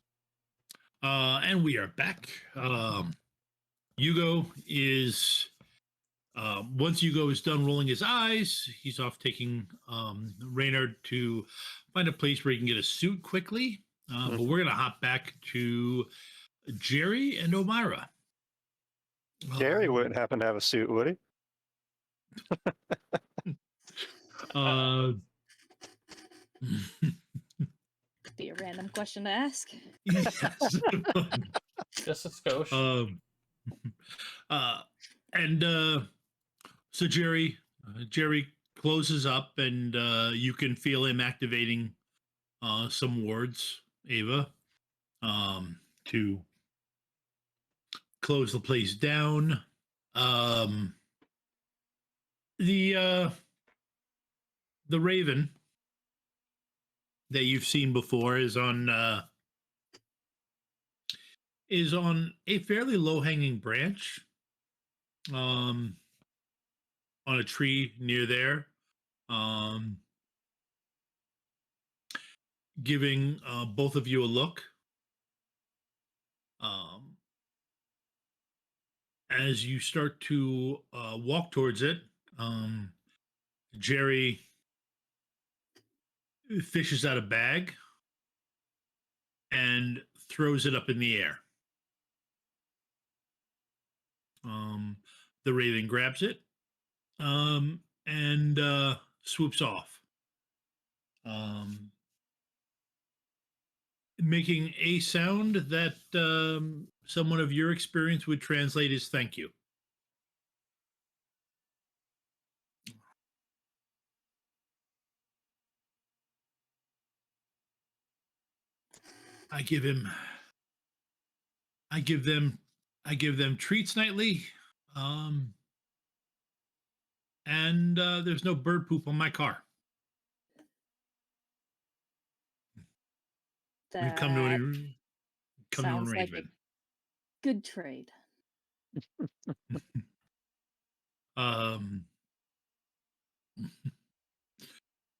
And we are back. Hugo is once Hugo is done rolling his eyes, he's off taking Reynard to find a place where he can get a suit quickly. But we're gonna hop back to Jerry and Omaira. Jerry wouldn't happen to have a suit, would he? Could be a random question to ask. Yes. Just a skosh. And so Jerry closes up, and you can feel him activating some wards, Ava, to close the place down. The Raven that you've seen before is on a fairly low hanging branch, on a tree near there, um, giving both of you a look. Um, as you start to walk towards it, Jerry fishes out a bag and throws it up in the air. The Raven grabs it, and swoops off, making a sound that someone of your experience would translate as "thank you." I give them treats nightly, and there's no bird poop on my car. We've come to That an sounds like a arrangement. good trade. Um,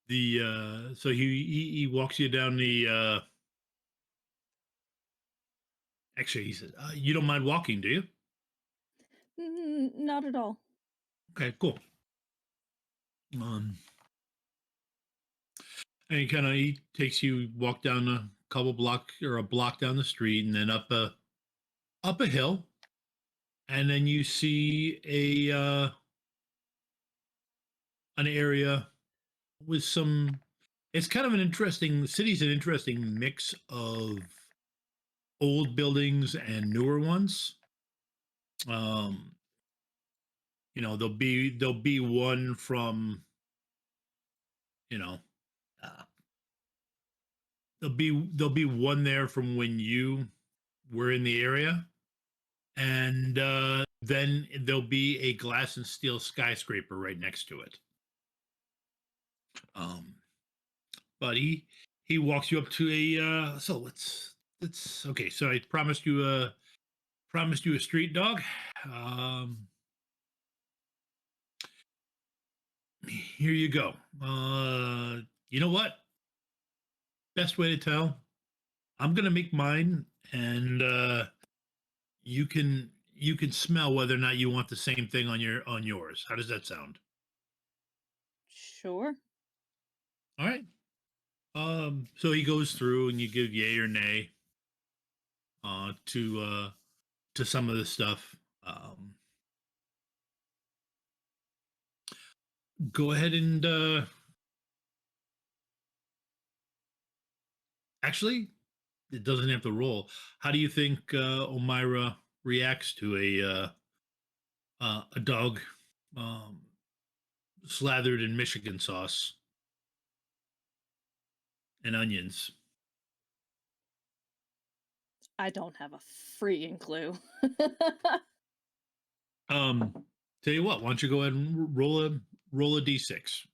so he walks you down the. Actually, he says, "You don't mind walking, do you?" Not at all. Okay, cool. And he takes you, walk down a couple block or a block down the street, and then up a hill, and then you see an area with some. It's kind of an interesting. The city's an interesting mix of old buildings and newer ones. There'll be one from, uh, there'll be one there from when you were in the area, and then there'll be a glass and steel skyscraper right next to it. But he walks you up to a so let's okay. So I promised you a street dog. Here you go. You know what? Best way to tell. I'm gonna make mine, and you can smell whether or not you want the same thing on yours. How does that sound? Sure. All right. So he goes through, and you give yay or nay to some of this stuff. Go ahead and actually, it doesn't have to roll. How do you think Omaira reacts to a dog slathered in Michigan sauce and onions? I don't have a freaking clue. Tell you what, why don't you go ahead and roll a d6?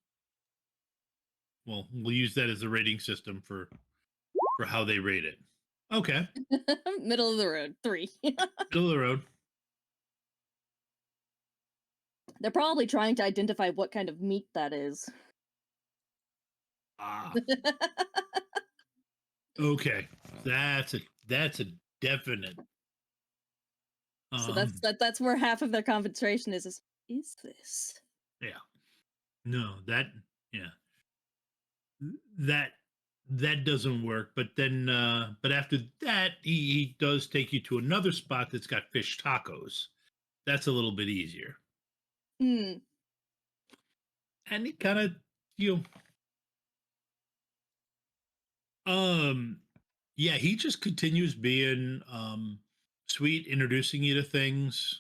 Well, we'll use that as a rating system for how they rate it. Okay, Middle of the road, 3. middle of the road. They're probably trying to identify what kind of meat that is. Ah, okay, that's a definite. So that's where half of their concentration is this? Yeah. No, that doesn't work. But then, but after that, he does take you to another spot that's got fish tacos. That's a little bit easier. Hmm. And he kind of, yeah, he just continues being sweet, introducing you to things.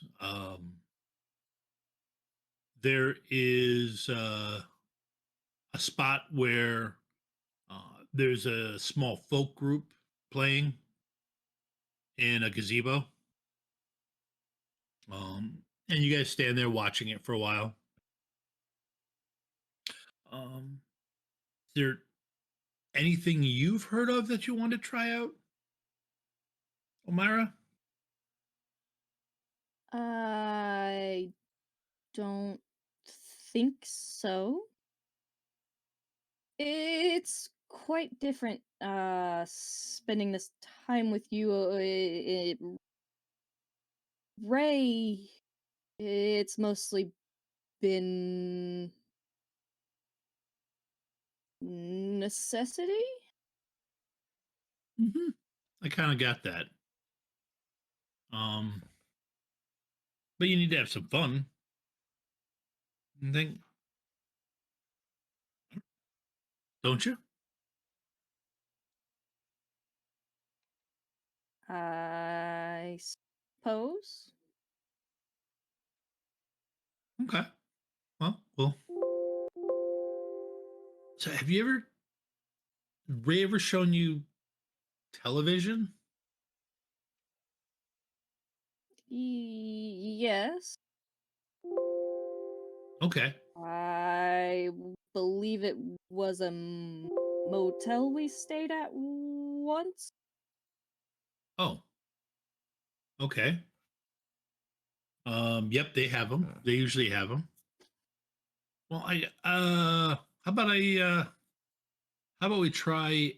there is a spot where there's a small folk group playing in a gazebo. And you guys stand there watching it for a while. Is there anything you've heard of that you want to try out, Omaira? I don't think so. It's quite different spending this time with you. Ray, it's mostly been necessity. Mm-hmm. I kind of got that. But you need to have some fun. I think, don't you? I suppose. Okay. Well. So, have Ray ever shown you television? Yes. Okay. I believe it was a motel we stayed at once. Oh. Okay. Yep, they have them. They usually have them. Well, how about we try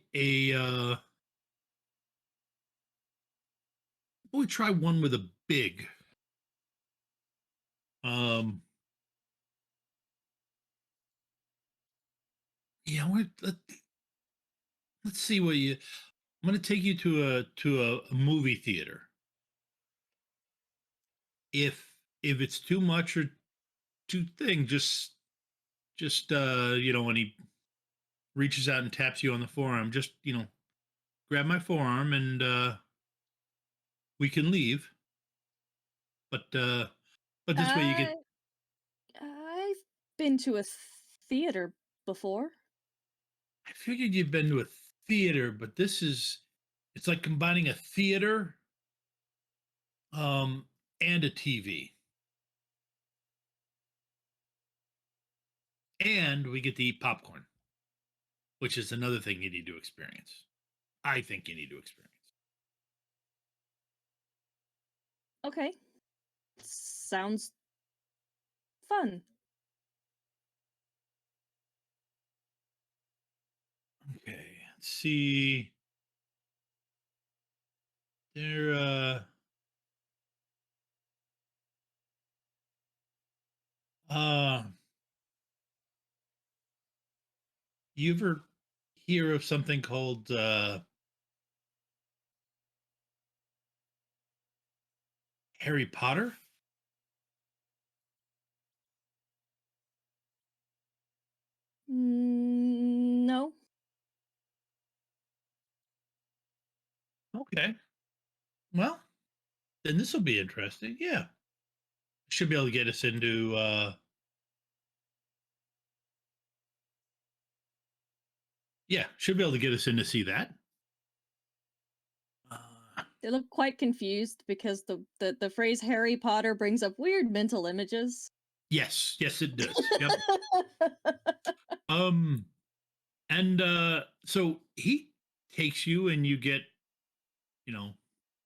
we try one with a big um yeah, let's see what you I'm going to take you to a movie theater. If it's too much or too thing, just when he reaches out and taps you on the forearm, just grab my forearm and we can leave. But this way you get. I've been to a theater before. I figured you've been to a theater, but it's like combining a theater and a TV. And we get to eat popcorn, which is another thing you need to experience. I think you need to experience. Okay. Sounds fun. Okay, let's see. There uh you ever hear of something called Harry Potter? No. Okay. Well, then this will be interesting. Yeah. Should be able to get us into should be able to get us in to see that. They look quite confused because the phrase Harry Potter brings up weird mental images. Yes, it does. Yep. And so he takes you and you get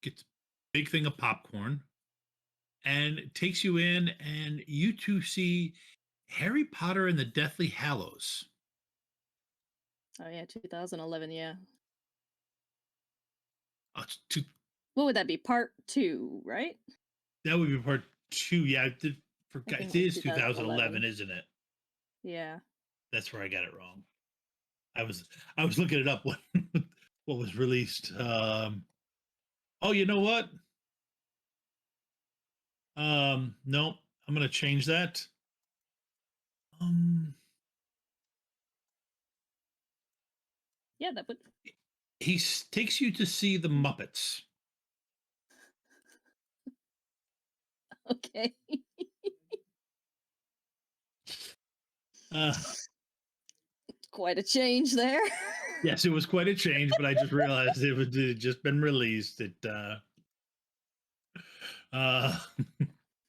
gets a big thing of popcorn and takes you in and you two see Harry Potter and the Deathly Hallows. Oh yeah, 2011, yeah. Oh, it's two, What would that be? Part 2, right? that would be part 2. Yeah, think it it's is 2011. 2011, isn't it? Yeah. That's where I got it wrong. I was looking it up what what was released. Oh, you know what? No, I'm gonna change that. Yeah, that would. He takes you to see the Muppets. Okay. Uh, Quite a change there. yes, it was quite a change, but I just realized it had just been released. Uh,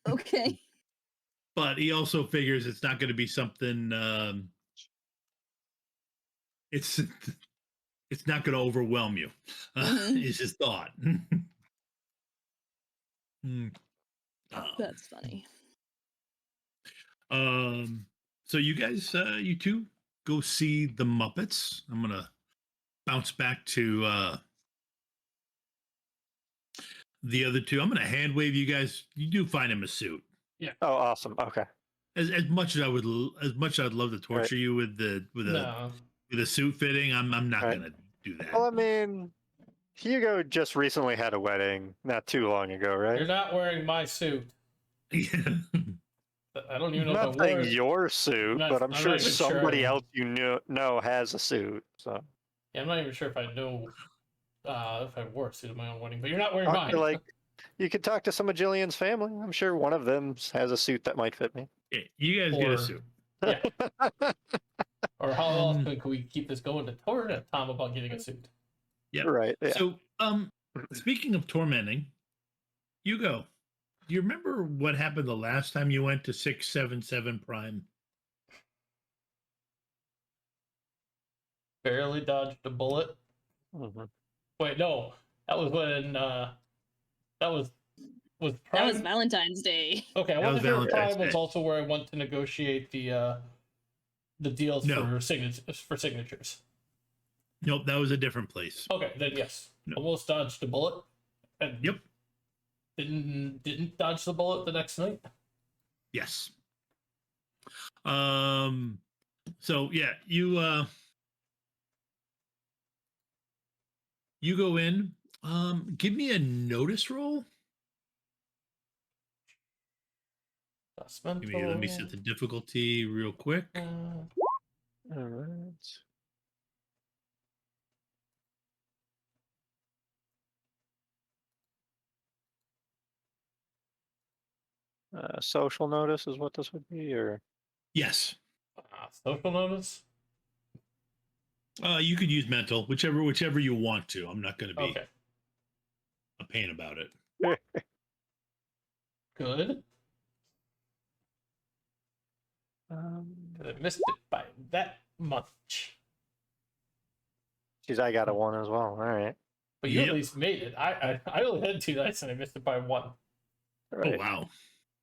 Okay. but he also figures it's not going to be something. It's not going to overwhelm you. Is his thought. Mm. That's funny. So you guys, you two, go see the Muppets. I'm gonna bounce back to the other two. I'm gonna hand wave you guys. You do find him a suit. Oh, awesome. Okay. As much as I would, as much as I'd love to torture you with No. a suit fitting, I'm not Right. gonna do that. Well, I mean, Hugo just recently had a wedding not too long ago, right? You're not wearing my suit. I don't even know Not if I wore saying it. your suit, I'm but I'm not sure even somebody sure. else you know has a suit. So Yeah, I'm not even sure if I know if I wore a suit at my own wedding, but you're not wearing talk to, mine. like, you could talk to some of Jillian's family. I'm sure one of them has a suit that might fit me. Yeah, you guys get a suit. Yeah. Or how else Um, can we keep this going to torment Tom about getting a suit? Yep. Right. Yeah. So, speaking of tormenting, Hugo, do you remember what happened the last time you went to 677 Prime? Barely dodged a bullet. Mhm. Wait, no. That was when that was Prime. That was Valentine's Day. Okay, I That was wasn't sure if Valentine's Prime was Day. also where I went to negotiate the deals No. for signatures. Nope, that was a different place. Okay, then yes. No. Almost dodged a bullet. And Yep. Didn't dodge the bullet the next night. Yes. So yeah, you go in. Give me a notice roll. Give me, let me set the difficulty real quick. All right. Social notice is what this would be, or Yes. Social notice. You could use mental, whichever you want to. I'm not going to be Okay. a pain about it. Good. I missed it by that much. Geez, I got a 1 as well. All right. But you Yep. at least made it. I only had 2 dice and I missed it by 1. All right. Oh wow.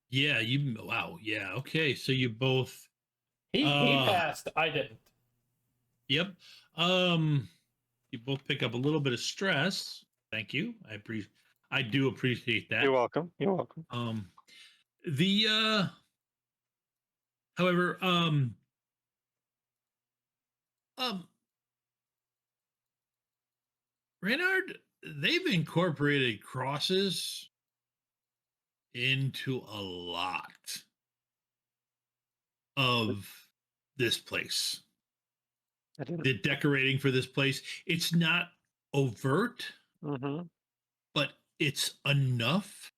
Yeah, wow. Yeah. Okay. So you both. He passed. I didn't. Yep. You both pick up a little bit of stress. Thank you. I do appreciate that. You're welcome. You're welcome. However, Reynard, they've incorporated crosses into a lot of this place. I didn't. The decorating for this place, it's not overt, Mm-hmm. but it's enough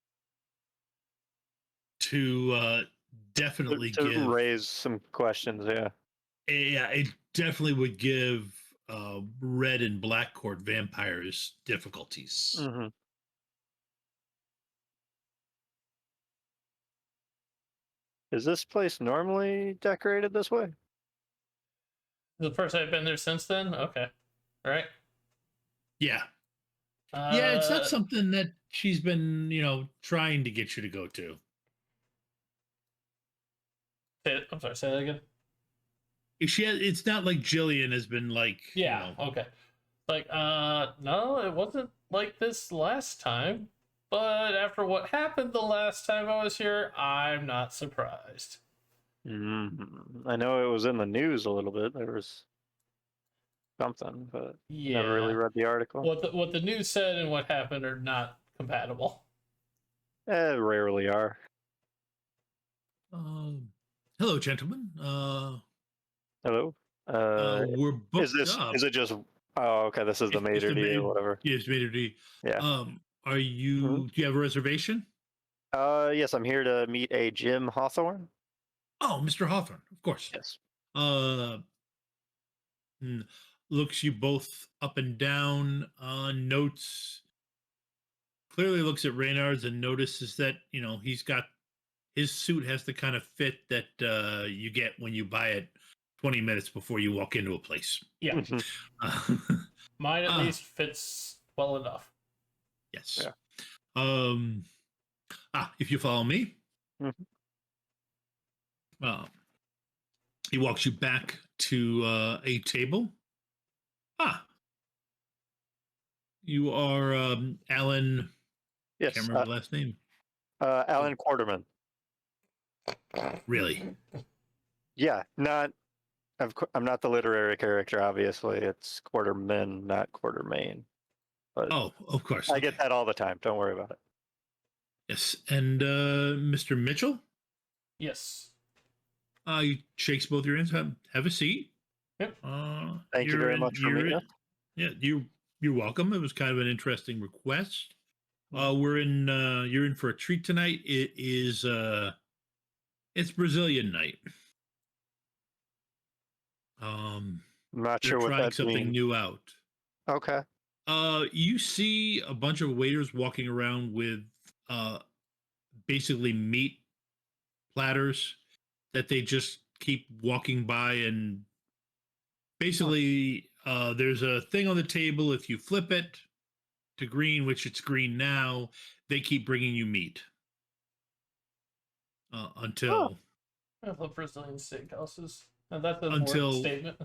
to definitely To raise some questions. Yeah. Yeah, it definitely would give red and black court vampires difficulties. Mm-hmm. Is this place normally decorated this way? The first I've been there since then? Okay. All right. Yeah. Yeah, it's not something that she's been, trying to get you to go to. I'm sorry, say that again. It's not like Jillian has been like, Yeah, okay. Like, no, it wasn't like this last time. But after what happened the last time I was here, I'm not surprised. Mm-hmm. I know it was in the news a little bit. There was something, but Yeah. never really read the article. What the news said and what happened are not compatible. Rarely are. Hello, gentlemen. Hello. We're booked up. Is it just? Oh, okay. This is the maitre d' or whatever. Yes, maitre d'. Yeah. Are you? Do you have a reservation? Yes, I'm here to meet a Jim Hawthorne. Oh, Mr. Hawthorne, of course. Yes. uh, looks you both up and down, notes, clearly looks at Reynard's and notices that, he's got his suit has the kind of fit that you get when you buy it 20 minutes before you walk into a place. Yeah. Mhm. Mine at least fits well enough. Yes. Yeah. If you follow me, Mhm. he walks you back to a table. You are Alan. Yes. Can't remember the last name. Alan Quarterman. Really? Yeah, I'm not the literary character, obviously. It's Quarterman, not Quartermain. But Oh, of course. I get that all the time. Don't worry about it. Yes. And Mr. Mitchell? Yes. He shakes both your hands. Have a seat. Yep. Thank you very much for meeting us. Yeah, you're welcome. It was kind of an interesting request. Mm-hmm. You're in for a treat tonight. It is it's Brazilian night. I'm not They're sure what trying that something means. new out. Okay. You see a bunch of waiters walking around with basically meat platters that they just keep walking by, and basically there's a thing on the table. If you flip it to green, which it's green now, they keep bringing you meat until I love Brazilian steakhouses. And that's a word until statement.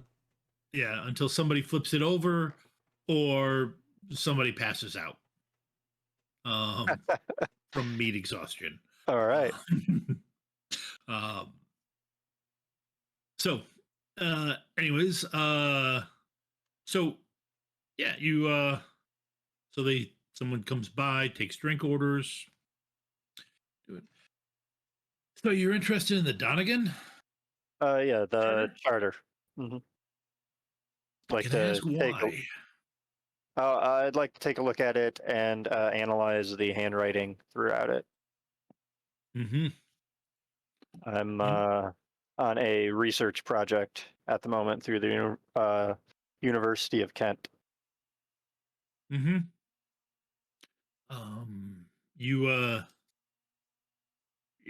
until somebody flips it over or somebody passes out from meat exhaustion. All right. Um, so, anyways, so yeah, someone comes by, takes drink orders. Do it. So you're interested in the Donagan? Yeah, the Charter? charter. Mhm. Like Can I to ask take why? I'd like to take a look at it and analyze the handwriting throughout it. Mm-hmm. I'm on a research project at the moment through the University of Kent. Mm-hmm. You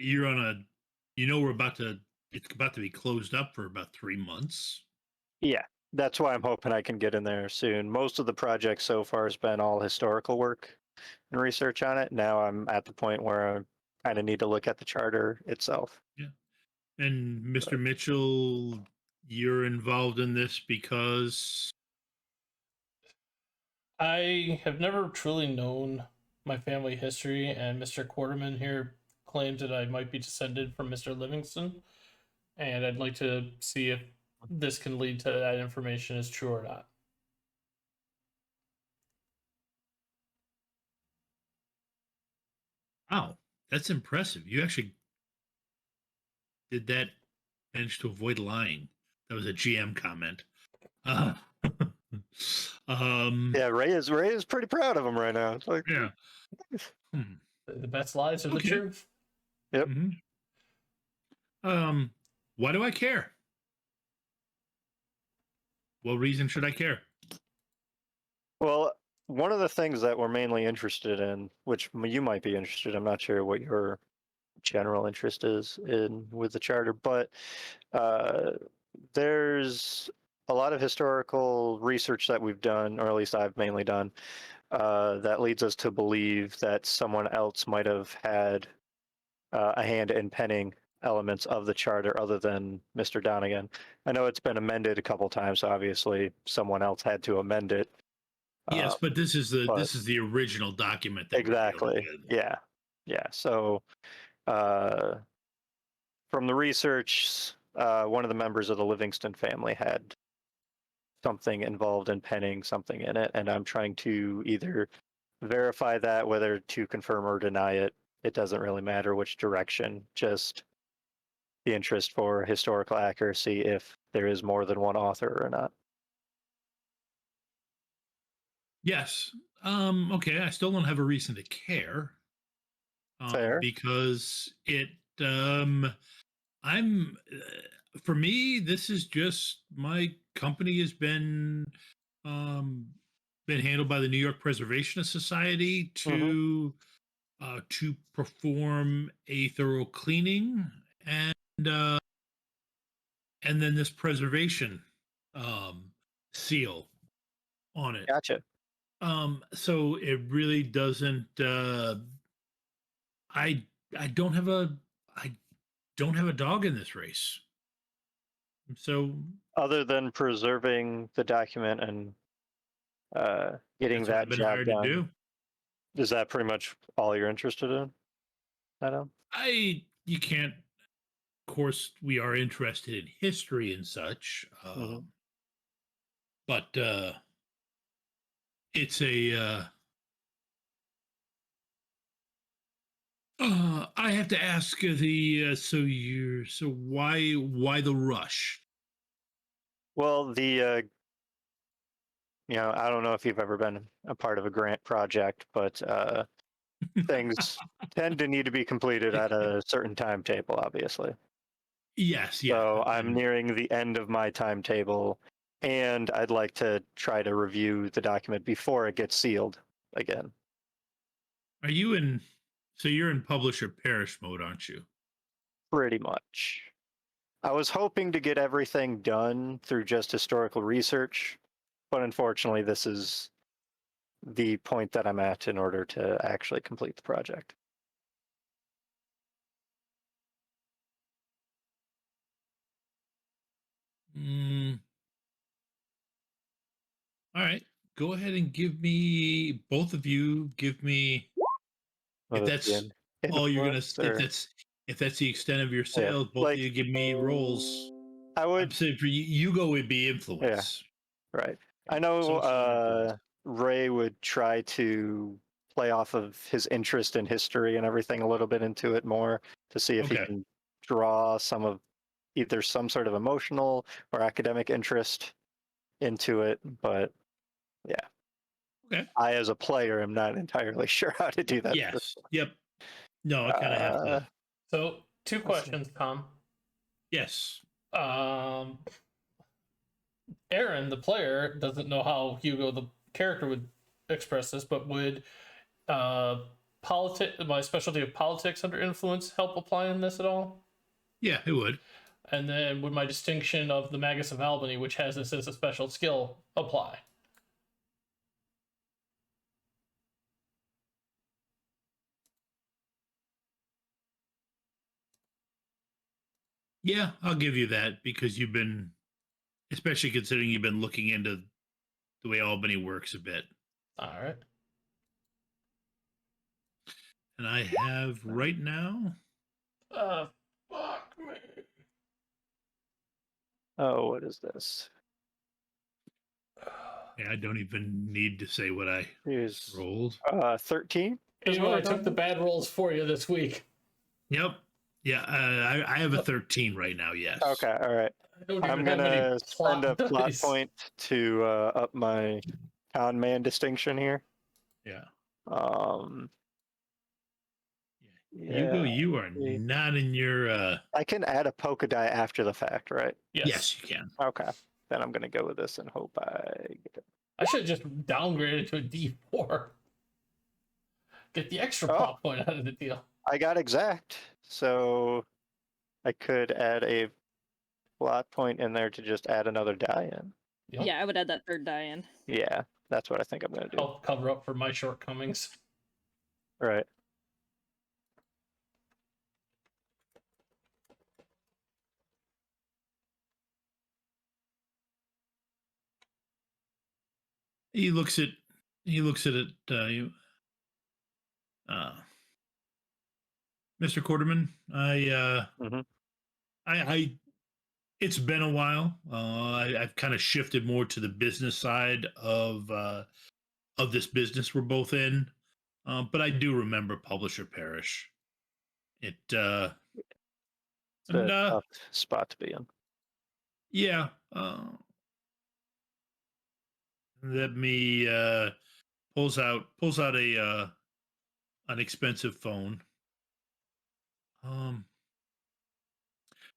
you're on a, it's about to be closed up for about 3 months. Yeah, that's why I'm hoping I can get in there soon. Most of the project so far has been all historical work and research on it. Now I'm at the point where I kind of need to look at the charter itself. Yeah. And Mr. Mitchell, you're involved in this because I have never truly known my family history, and Mr. Quarterman here claims that I might be descended from Mr. Livingston, and I'd like to see if this can lead to that information is true or not. wow, that's impressive. You actually did that, managed to avoid lying. That was a GM comment. Yeah, Ray is pretty proud of him right now. It's like, yeah. Hmm. The best lies are the Okay. truth. Yep. Mm-hmm. Why do I care? What reason should I care? Well, one of the things that we're mainly interested in, which you might be interested, I'm not sure what your general interest is in with the charter, but there's a lot of historical research that we've done, or at least I've mainly done, that leads us to believe that someone else might have had a hand in penning elements of the charter other than Mr. Donagan. I know it's been amended a couple times, so obviously someone else had to amend it. Yes, but this is but- the original document that we're dealing Exactly. with. Yeah. So from the research, one of the members of the Livingston family had something involved in penning something in it, and I'm trying to either verify that, whether to confirm or deny it. It doesn't really matter which direction, just the interest for historical accuracy if there is more than one author or not. Yes. Okay. I still don't have a reason to care. Fair. Because it. I'm for me, this is just my company has um, been handled by the New York Preservationist Society to perform a thorough cleaning and uh, and then this preservation seal on it. Gotcha. So it really doesn't. I I don't have a I don't have a dog in this race. So Other than preserving the document and getting that's what I've that been job hired to done, do. is that pretty much all you're interested in? I know. You can't. Of course, we are interested in history and such, Mhm. but it's a. I have to ask so why the rush? Well, the I don't know if you've ever been a part of a grant project, but things tend to need to be completed at a certain timetable, obviously. Yes, yes. So I'm nearing the end of my timetable, and I'd like to try to review the document before it gets sealed again. Are you in? So you're in publisher perish mode, aren't you? Pretty much. I was hoping to get everything done through just historical research, but unfortunately, this is the point that I'm at in order to actually complete the project. Mm, all right. Go ahead and give me both of you. Give me if Whether it be that's an all you're gonna. influence or If that's the extent of your yeah, sales, both of like you give me rolls. I I'm would, saying for you, Hugo would be yeah, influence. right. I know Social influence. Ray would try to play off of his interest in history and everything a little bit into it more to see if he Okay. can draw some of either some sort of emotional or academic interest into it. But yeah, Okay. I as a player am not entirely sure how to do that. Yes. Yep. No, I kind of have Uh, to. So, two Let's see. questions, Tom. Yes. Um, Aaron, the player, doesn't know how Hugo, the character, would express this, but would my specialty of politics under influence help applying this at all? Yeah, it would. And then would my distinction of the Magus of Albany, which has this as a special skill, apply? Yeah, I'll give you that because you've been, especially considering you've been looking into the way Albany works a bit. All right. And I have right now. Fuck me. oh, what is this? Yeah, I don't even need to say what I Here's rolled. 13. Hugo, I took the bad rolls for you this week. Yep. Yeah, I have a 13 right now. Yes. Okay, all right. I don't I'm even have many gonna spend a plot dice. point to up my con man distinction here. Yeah. Hugo, Yeah. you are not in your. I can add a polka die after the fact, right? Yes, you can. Okay. Then I'm gonna go with this and hope I get it. I should have just downgraded to a D4. Get the extra plot point out of the deal. I got exact, so I could add a plot point in there to just add another die in. Yep. Yeah, I would add that third die in. Yeah, that's what I think I'm gonna do. Help cover up for my shortcomings. Right. He looks at it. Mr. Quarterman, Mhm. I it's been a while. I've kind of shifted more to the business side of this business we're both in. But I do remember Publisher Parish. It It's a tough spot to be in. yeah. Let me pulls out a an expensive phone.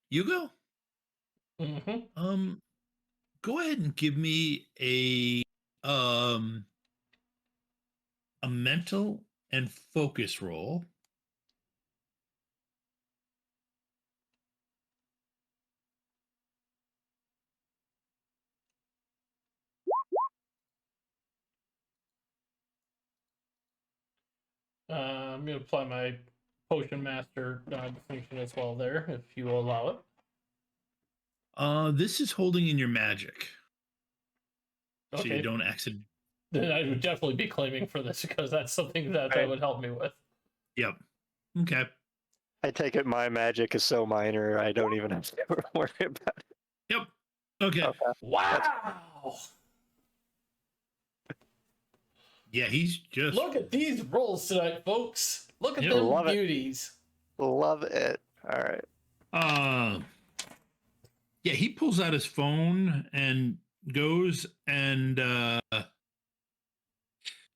Hugo, Mm-hmm. Go ahead and give me a mental and focus roll. I'm going to apply my Potion Master distinction as well there, if you will allow it. This is holding in your magic, so you Okay. don't accident. Then I would definitely be claiming for this because that's something that Right. would help me with. Yep. Okay. I take it my magic is so minor, I don't even have to worry about it. Yep. Okay. Okay. Wow! Yeah, he's just Look at these rolls tonight, folks. Look at Yeah, them love it. beauties. Love it. All right. Yeah, he pulls out his phone and goes and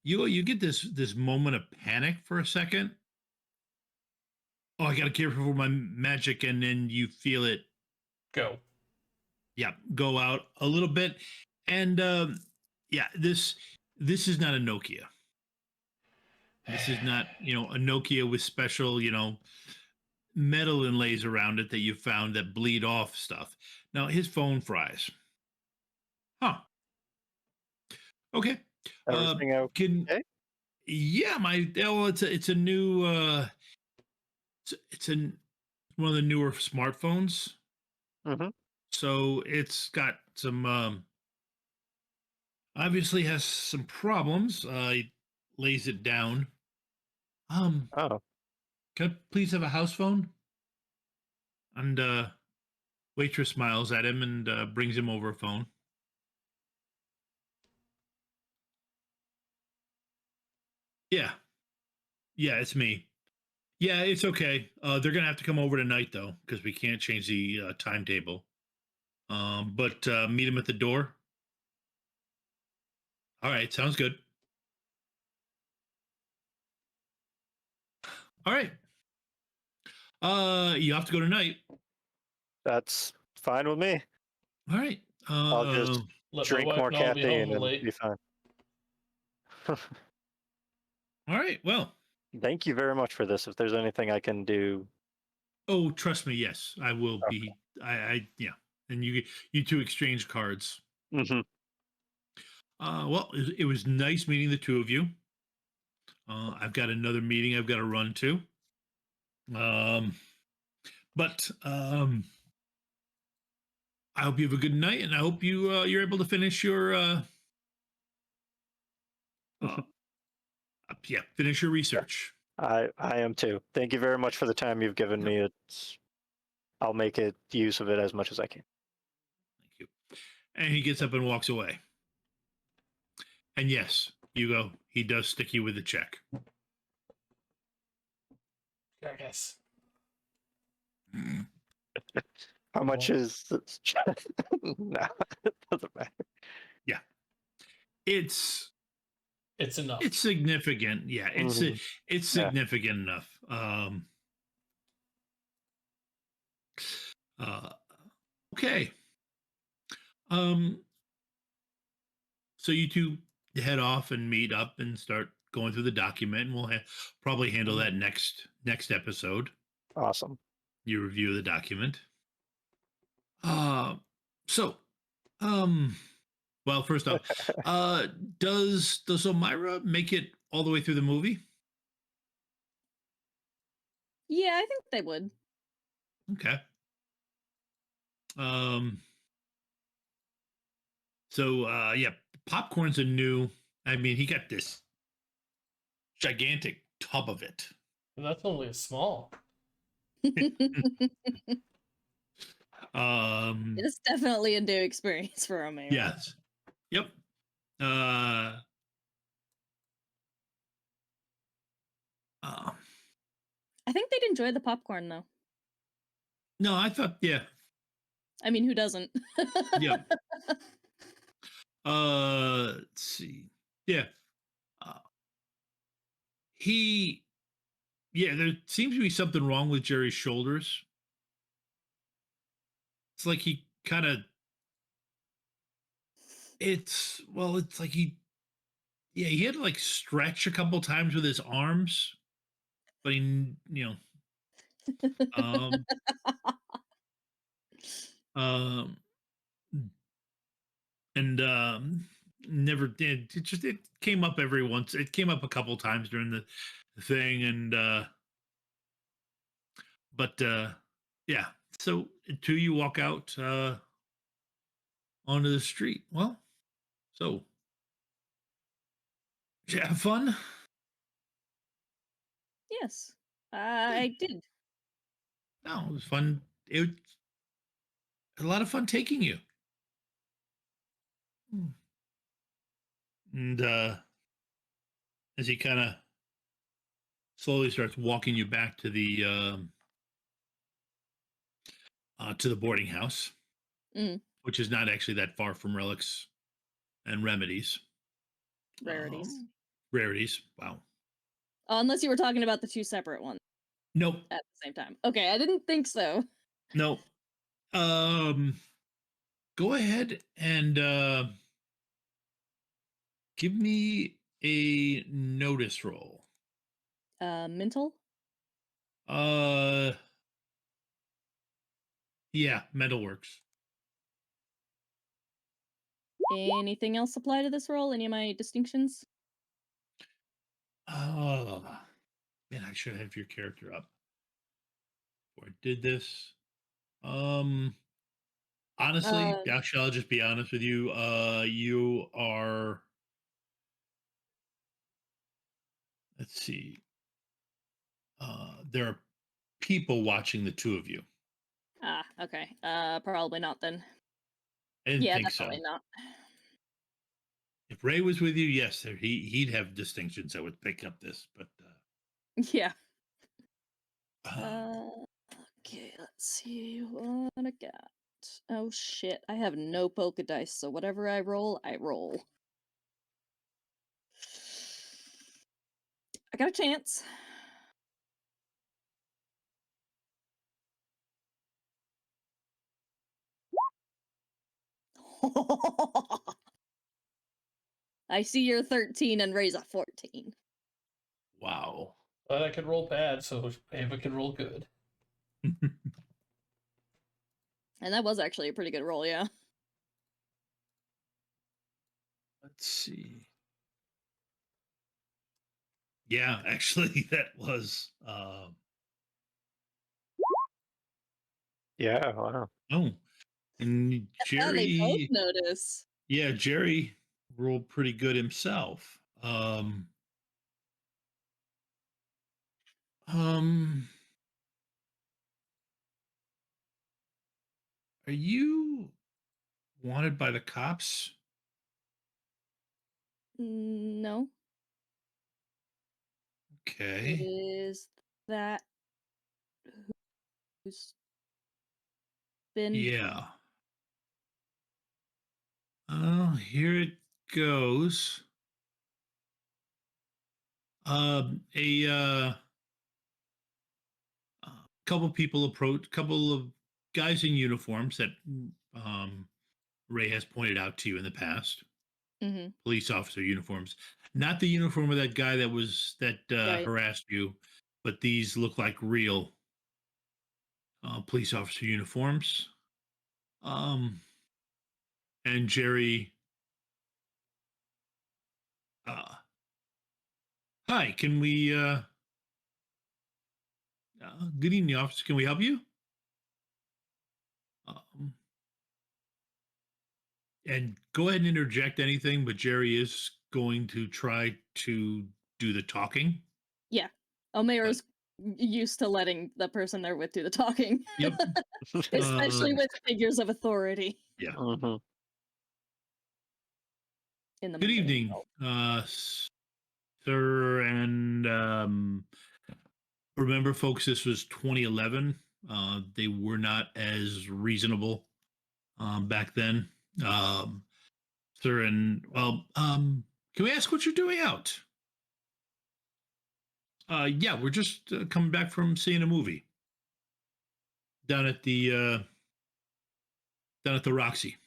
you get this moment of panic for a second. Oh, I gotta care for my magic, and then you feel it Go. go out a little bit. And yeah, this is not a Nokia. This is not, a Nokia with special, metal inlays around it that you found that bleed off stuff. Now his phone fries. Huh. Okay. Everything Can okay? yeah, it's a new it's one of the newer smartphones. Mm-hmm. So it's got some obviously has some problems. He lays it down. Oh, Can I please have a house phone? And waitress smiles at him and brings him over a phone. Yeah. Yeah, it's me. Yeah, it's okay. They're gonna have to come over tonight though, because we can't change the timetable. But meet him at the door. All right, sounds good. All right. You have to go tonight. that's fine with me. All right. I'll just Let my drink wife more know I'll be caffeine home and late. be fine. all right. Well, Thank you very much for this. If there's anything I can do, oh, trust me. Yes, I will be. Yeah. And you two exchange cards. hmm Well, it was nice meeting the two of you. I've got another meeting I've got to run to. But I hope you have a good night, and I hope you're able to finish your uh, finish your research. I am too. Thank you very much for the time you've given Yep. me. I'll make use of it as much as I can. Thank you. And he gets up and walks away. And yes, Hugo, he does stick you with a check. I guess. How much is this? No, it doesn't matter. It's It's enough. it's significant. Yeah, it's Mhm. it's Yeah. significant enough. Uh, okay. Um, so you two head off and meet up and start going through the document, and we'll probably handle that next episode. Awesome. You review the document. So, um, well, first off, does Omaira make it all the way through the movie? Yeah, I think they would. Okay. So yeah, popcorn's a new. I mean, he got this gigantic tub of it. That's only a small. It's definitely a new experience for Omaira. Yes. Yep. I think they'd enjoy the popcorn though. No, I thought, yeah. I mean, who doesn't? Yeah. Let's see. Yeah. There seems to be something wrong with Jerry's shoulders. It's like he kind of it's like he had to like stretch a couple times with his arms, but um um and never did. It came up every once. It came up a couple times during the thing, and but yeah. So two, you walk out onto the street. Well, so did you have fun? Yes, I did. No, it was fun. It was a lot of fun taking you. And as he kind of slowly starts walking you back to the boarding house, Mm, which is not actually that far from Relics and Remedies. rarities. Rarities. Wow. Unless you were talking about the two separate ones Nope. at the same time. Okay, I didn't think so. Nope. Go ahead and give me a notice roll. Mental. Uh, yeah, mental works. Anything else apply to this role? Any of my distinctions? Oh, man, I should have your character up before I did this. Honestly, actually, I'll just be honest with you. You are. Let's see. There are people watching the two of you. Okay. Probably not then. I didn't Yeah, think so. definitely not. If Ray was with you, yes, he'd have distinctions that would pick up this, but Yeah. uh, Okay, let's see what I got. Oh shit, I have no polka dice, so whatever I roll, I roll. I got a chance. I see you're 13 and Ray's a 14. wow. But I could roll bad, so Ava can roll good. And that was actually a pretty good roll, yeah. Let's see. Yeah, actually, that was. Yeah, wow. Oh, and Yeah, they both Jerry. notice. Yeah, Jerry rolled pretty good himself. Are you wanted by the cops? No. Okay. Is that who's been? Yeah. Oh, here it goes. A couple of guys in uniforms that Ray has pointed out to you in the past. Mm-hmm. Police officer uniforms, not the uniform of that guy that Right. harassed you, but these look like real police officer uniforms. And Jerry, uh, hi, can we? Good evening, officer. Can we help you? Um, and go ahead and interject anything, but Jerry is going to try to do the talking. Yeah. Omaira's used to letting the person they're with do the talking. Yep. Especially with figures of authority. Yeah. Mm-hmm. In the Good mundane evening, world. sir, and remember, folks, this was 2011. They were not as reasonable back then, sir. And can we ask what you're doing out? Yeah, we're just coming back from seeing a movie down at the Down at the Roxy.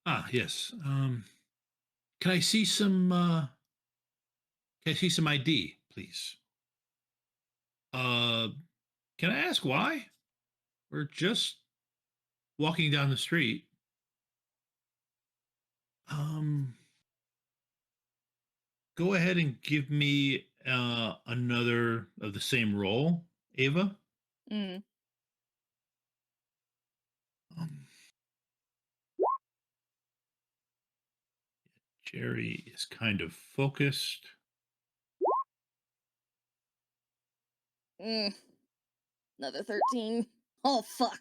Ah, yes. Can I see some? Can I see some ID, please? Uh, can I ask why? We're just walking down the street. Um, go ahead and give me another of the same role, Ava. Mm. Um, Jerry is kind of focused. Mm. Another 13. Oh, fuck.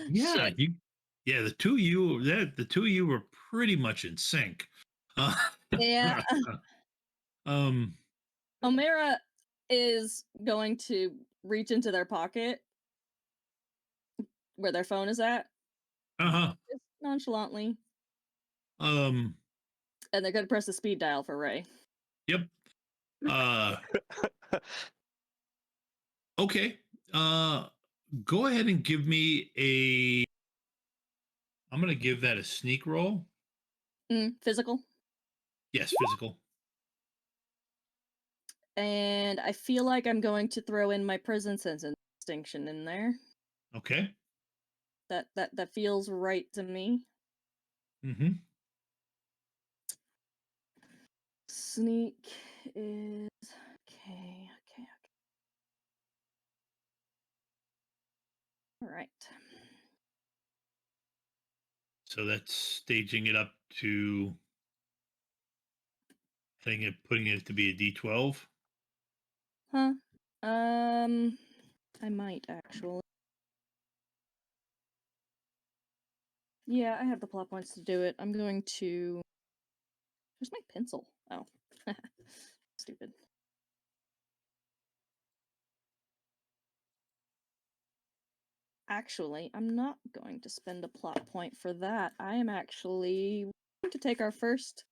Yeah, Shit. yeah, the two of you, the two of you were pretty much in sync. Uh, Yeah. um, Omaira is going to reach into their pocket where their phone is at, uh-huh. just nonchalantly, Um, and they're going to press the speed dial for Ray. yep. Okay. Go ahead and give me a. I'm gonna give that a sneak roll. Physical. Yes, physical. And I feel like I'm going to throw in my prison sentence distinction in there. Okay. That feels right to me. Mm-hmm. Sneak is okay. All right. So that's staging it up to. Putting it to be a D12. Huh? I might actually. Yeah, I have the plot points to do it. I'm going to. Where's my pencil? Oh, stupid. Actually, I'm not going to spend a plot point for that. I am actually going to take our first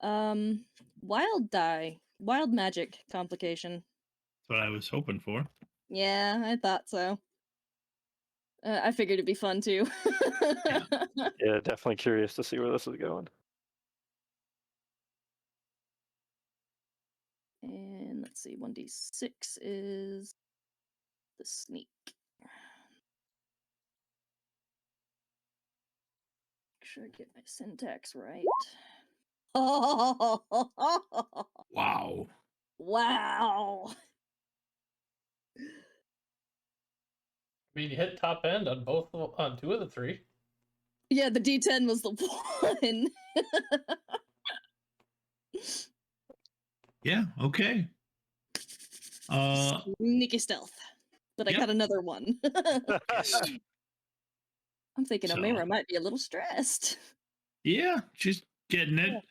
wild magic complication. That's what I was hoping for. Yeah, I thought so. I figured it'd be fun too. Yeah, definitely curious to see where this is going. And let's see, 1d6 is the sneak. Make sure I get my syntax right. Oh, Wow. wow. I mean, you hit top end on on two of the three. Yeah, the D10 was the one. Yeah. Okay. Sneaky stealth. But I Yep. got another one. Yes. I'm thinking So- Omaira might be a little stressed. Yeah, just getting it. Yeah.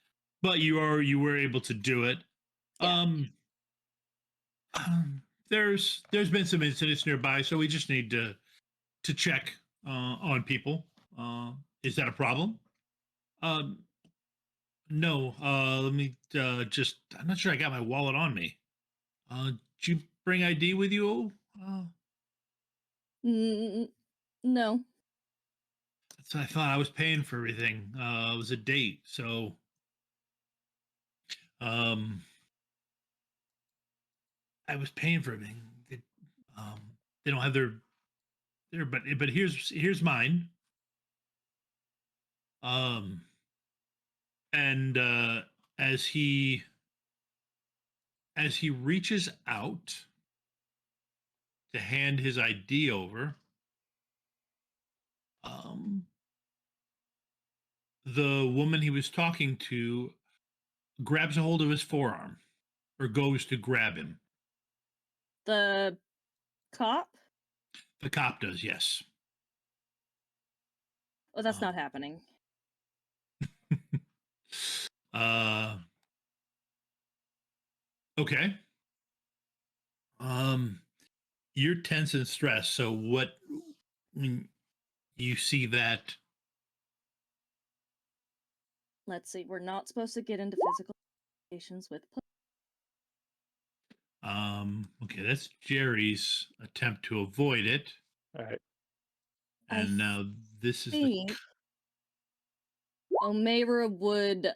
But you were able to do it. Yeah. There's been some incidents nearby, so we just need to check on people. Is that a problem? No. Let me just. I'm not sure I got my wallet on me. Did you bring ID with you? No. So I thought I was paying for everything. It was a date, so um, I was paying for everything. They don't have their, but here's mine. And as he reaches out to hand his ID over, the woman he was talking to grabs a hold of his forearm or goes to grab him. The cop? The cop does, yes. Oh, that's not happening. uh okay. You're tense and stressed, so what when you see that? Let's see. We're not supposed to get into physical relations with Okay, that's Jerry's attempt to avoid it. All right. I And now this is think Omaira would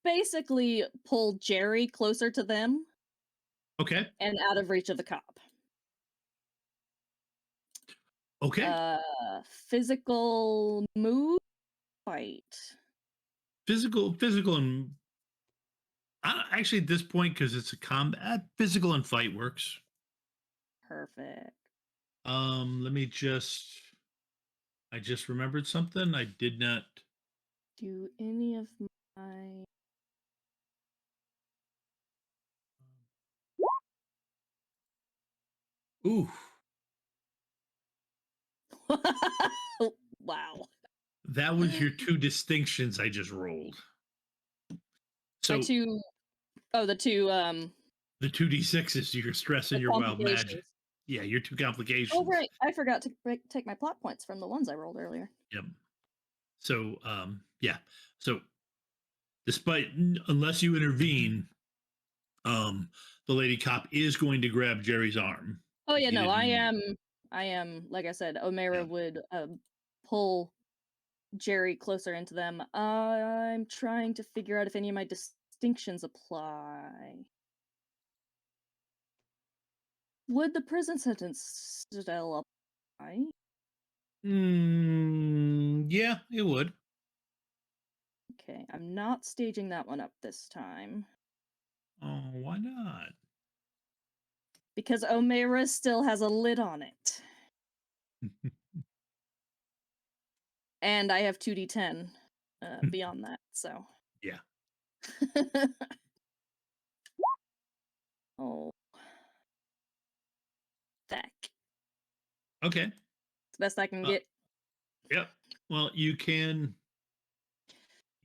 basically pull Jerry closer to them okay. and out of reach of the cop. Okay. Physical move fight. Physical, and actually at this point, because it's a combat, physical and fight works. Perfect. Let me I just remembered something. I did not. Do any of my Ooh, wow. that was your two distinctions I just rolled. So My two the two the 2d6s, your stress and the your wild magic. complications. Yeah, your two complications. Oh right, I forgot to take my plot points from the ones I rolled earlier. Yep. So yeah. So despite unless you intervene, the lady cop is going to grab Jerry's arm. Oh yeah, He no, didn't- I am like I said, Omaira Yeah. would pull Jerry closer into them. I'm trying to figure out if any of my distinctions apply. Would the prison sentence still apply? Yeah, it would. Okay, I'm not staging that one up this time. Oh, why not? Because Omaira still has a lid on it. And I have 2d10 beyond that, so. Yeah. Oh. Feck. Okay. It's the best I can get. Yep. Well, you can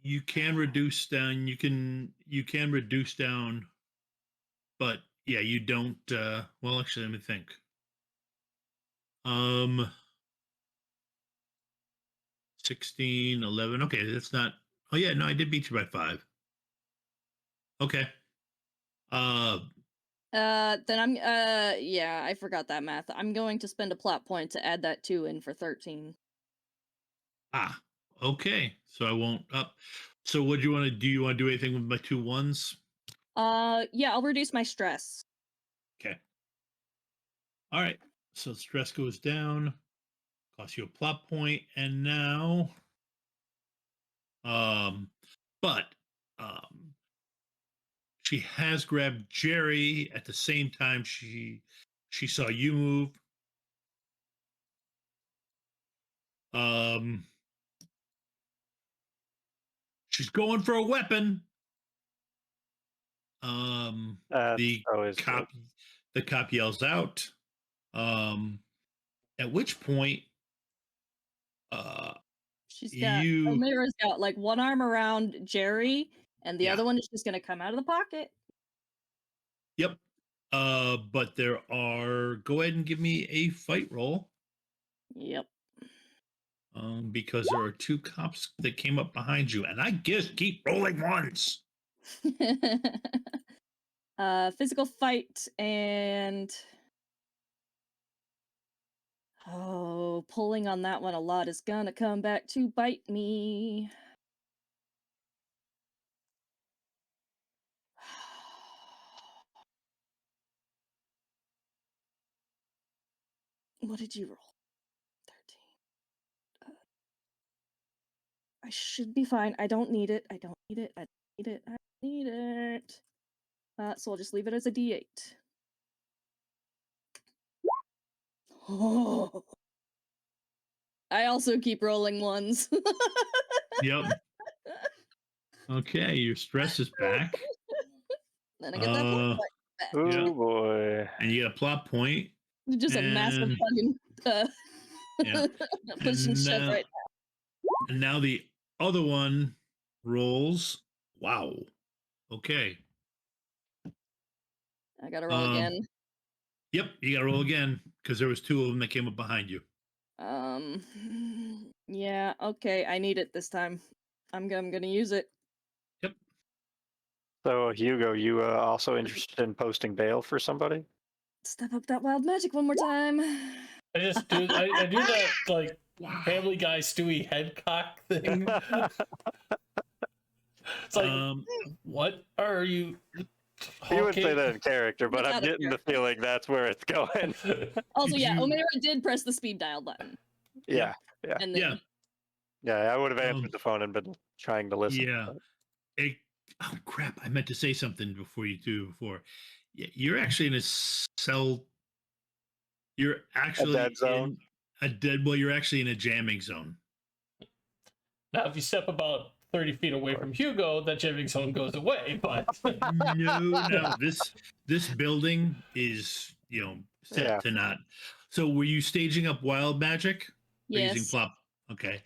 reduce down. You can reduce down, but yeah, you don't. Well, actually, let me think. 16, 11. Okay, that's not. Oh yeah, no, I did beat you by 5. Okay. Then I'm yeah, I forgot that math. I'm going to spend a plot point to add that 2 in for 13. Okay. So I won't up. So what do you want to do? You want to do anything with my 2 1s? Yeah, I'll reduce my stress. Okay. All right. So stress goes down, costs you a plot point, and now but she has grabbed Jerry at the same time she saw you move. She's going for a weapon. The always cop yells out. At which point She's got you Omaira's got like one arm around Jerry and the Yeah. other one is just gonna come out of the pocket. Yep. But there are. Go ahead and give me a fight roll. Yep. Because there are 2 cops that came up behind you, and I guess keep rolling ones. Physical fight and pulling on that one a lot is gonna come back to bite me. What did you roll? 13. I should be fine. I don't need it. I don't need it. I don't need it. I don't need it. So I'll just leave it as a D8. Oh. I also keep rolling ones. Yep. Okay, your stress is back. Then I get that plot point back. Oh Yeah. boy. And you get a plot point. Just a massive And- fucking Yeah. push and shove right And now the other one rolls. Wow. Okay. now. I gotta roll again. Yep, you gotta roll again because there was 2 of them that came up behind you. Yeah, okay, I need it this time. I'm gonna use it. Yep. So Hugo, you also interested in posting bail for somebody? Step up that wild magic one more time. I just do I do that like Family Guy Stewie headcock thing. It's like, what are you? You would say that in character, but Get I'm out of getting the here. feeling that's where it's going. Also, Did yeah, you- Omaira did press the speed dial button. Yeah, And then, Yeah. I would have answered the phone and been trying to listen. Yeah. Oh crap! I meant to say something before you do. Before, yeah, you're actually in a cell. You're actually dead zone? in a dead. Well, you're actually in a jamming zone. now if you step about 30 feet away from Hugo, that jamming zone goes away. But No. This building is set Yeah. to not. So were you staging up wild magic? Or using yes. plop? Okay.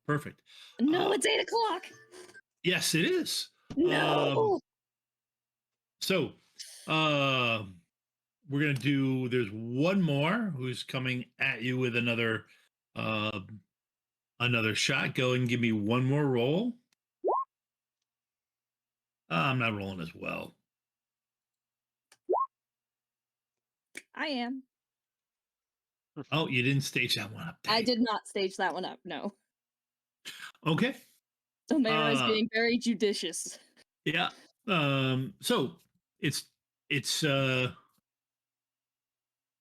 Perfect. No, it's 8 o'clock. Yes, it is. No. So, we're gonna do. There's one more who's coming at you with another shot. Go and give me one more roll. I'm not rolling as well. I am. Oh, you didn't stage that one up. I Dang. did not stage that one up. No. Okay. Omaira is being very judicious. Yeah. So it's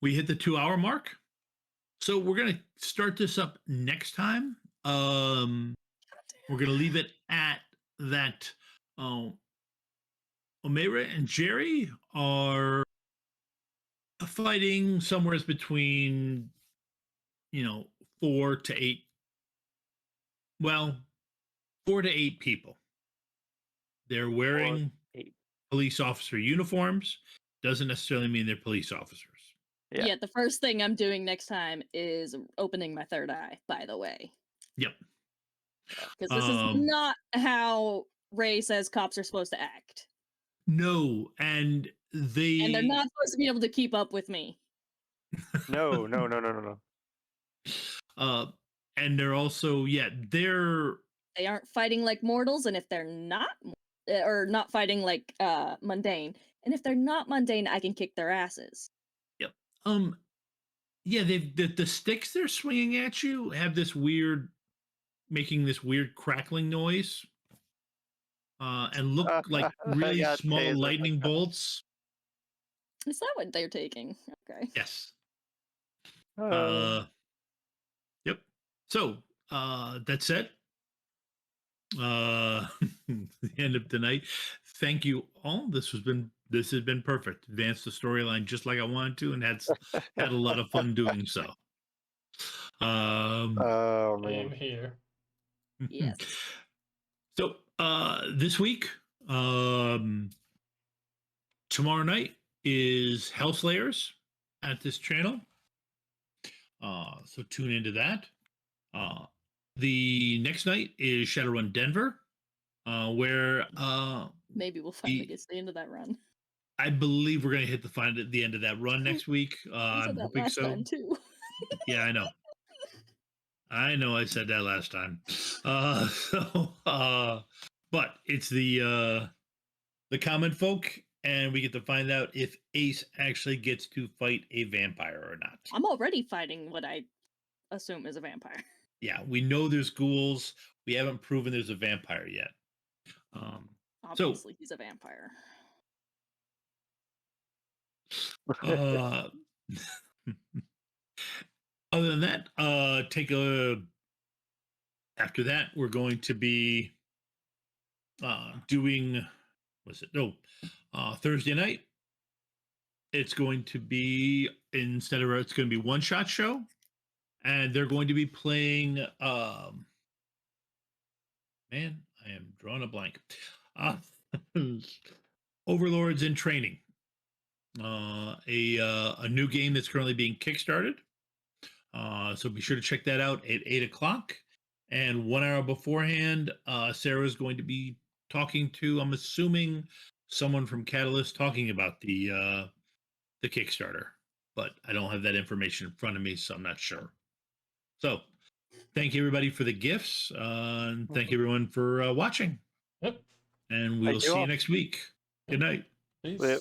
we hit the 2-hour mark. So we're gonna start this up next time. We're gonna leave it at that. Omaira and Jerry are fighting somewhere between 4 to 8. Well, 4 to 8 people. They're wearing 8. police officer uniforms. Doesn't necessarily mean they're police officers. Yeah. Yeah, the first thing I'm doing next time is opening my third eye, by the way. Yep. Because this is not how Ray says cops are supposed to act. No, and And they're not supposed to be able to keep up with me. No. And they're also They aren't fighting like mortals, and if they're not, or not fighting like mundane, and if they're not mundane, I can kick their asses. Yep. Yeah, the sticks they're swinging at you have this making this weird crackling noise. And look like really got small taser. lightning bolts. Is that what they're taking? Okay. Yes. Oh. Yep. So that's it. The end of tonight. Thank you all. This has been perfect. Advanced the storyline just like I wanted to, and had a lot of fun doing so. Oh I am man. here. Yes. So this week, tomorrow night is Hellslayers at this channel. So tune into that. The next night is Shadowrun Denver, where Maybe we'll finally get to the end of that run. I believe we're going to hit the end of that run next week. I said I'm that hoping last so. time too. Yeah, I know. I said that last time. But it's the common folk, and we get to find out if Ace actually gets to fight a vampire or not. I'm already fighting what I assume is a vampire. Yeah, we know there's ghouls. We haven't proven there's a vampire yet. Obviously, he's a vampire. Other than that, after that, we're going to be doing, Thursday night. It's going to be, it's going to be one shot show, and they're going to be playing, man, I am drawing a blank. Overlords in Training. A new game that's currently being kickstarted. So be sure to check that out at 8 o'clock. And 1 hour beforehand, Sarah's going to be talking to, I'm assuming, someone from Catalyst talking about the Kickstarter. But I don't have that information in front of me, so I'm not sure. So thank you everybody for the gifts. And thank you everyone for watching. And we'll Thank you see all. you next week. Good night. Peace. Yep.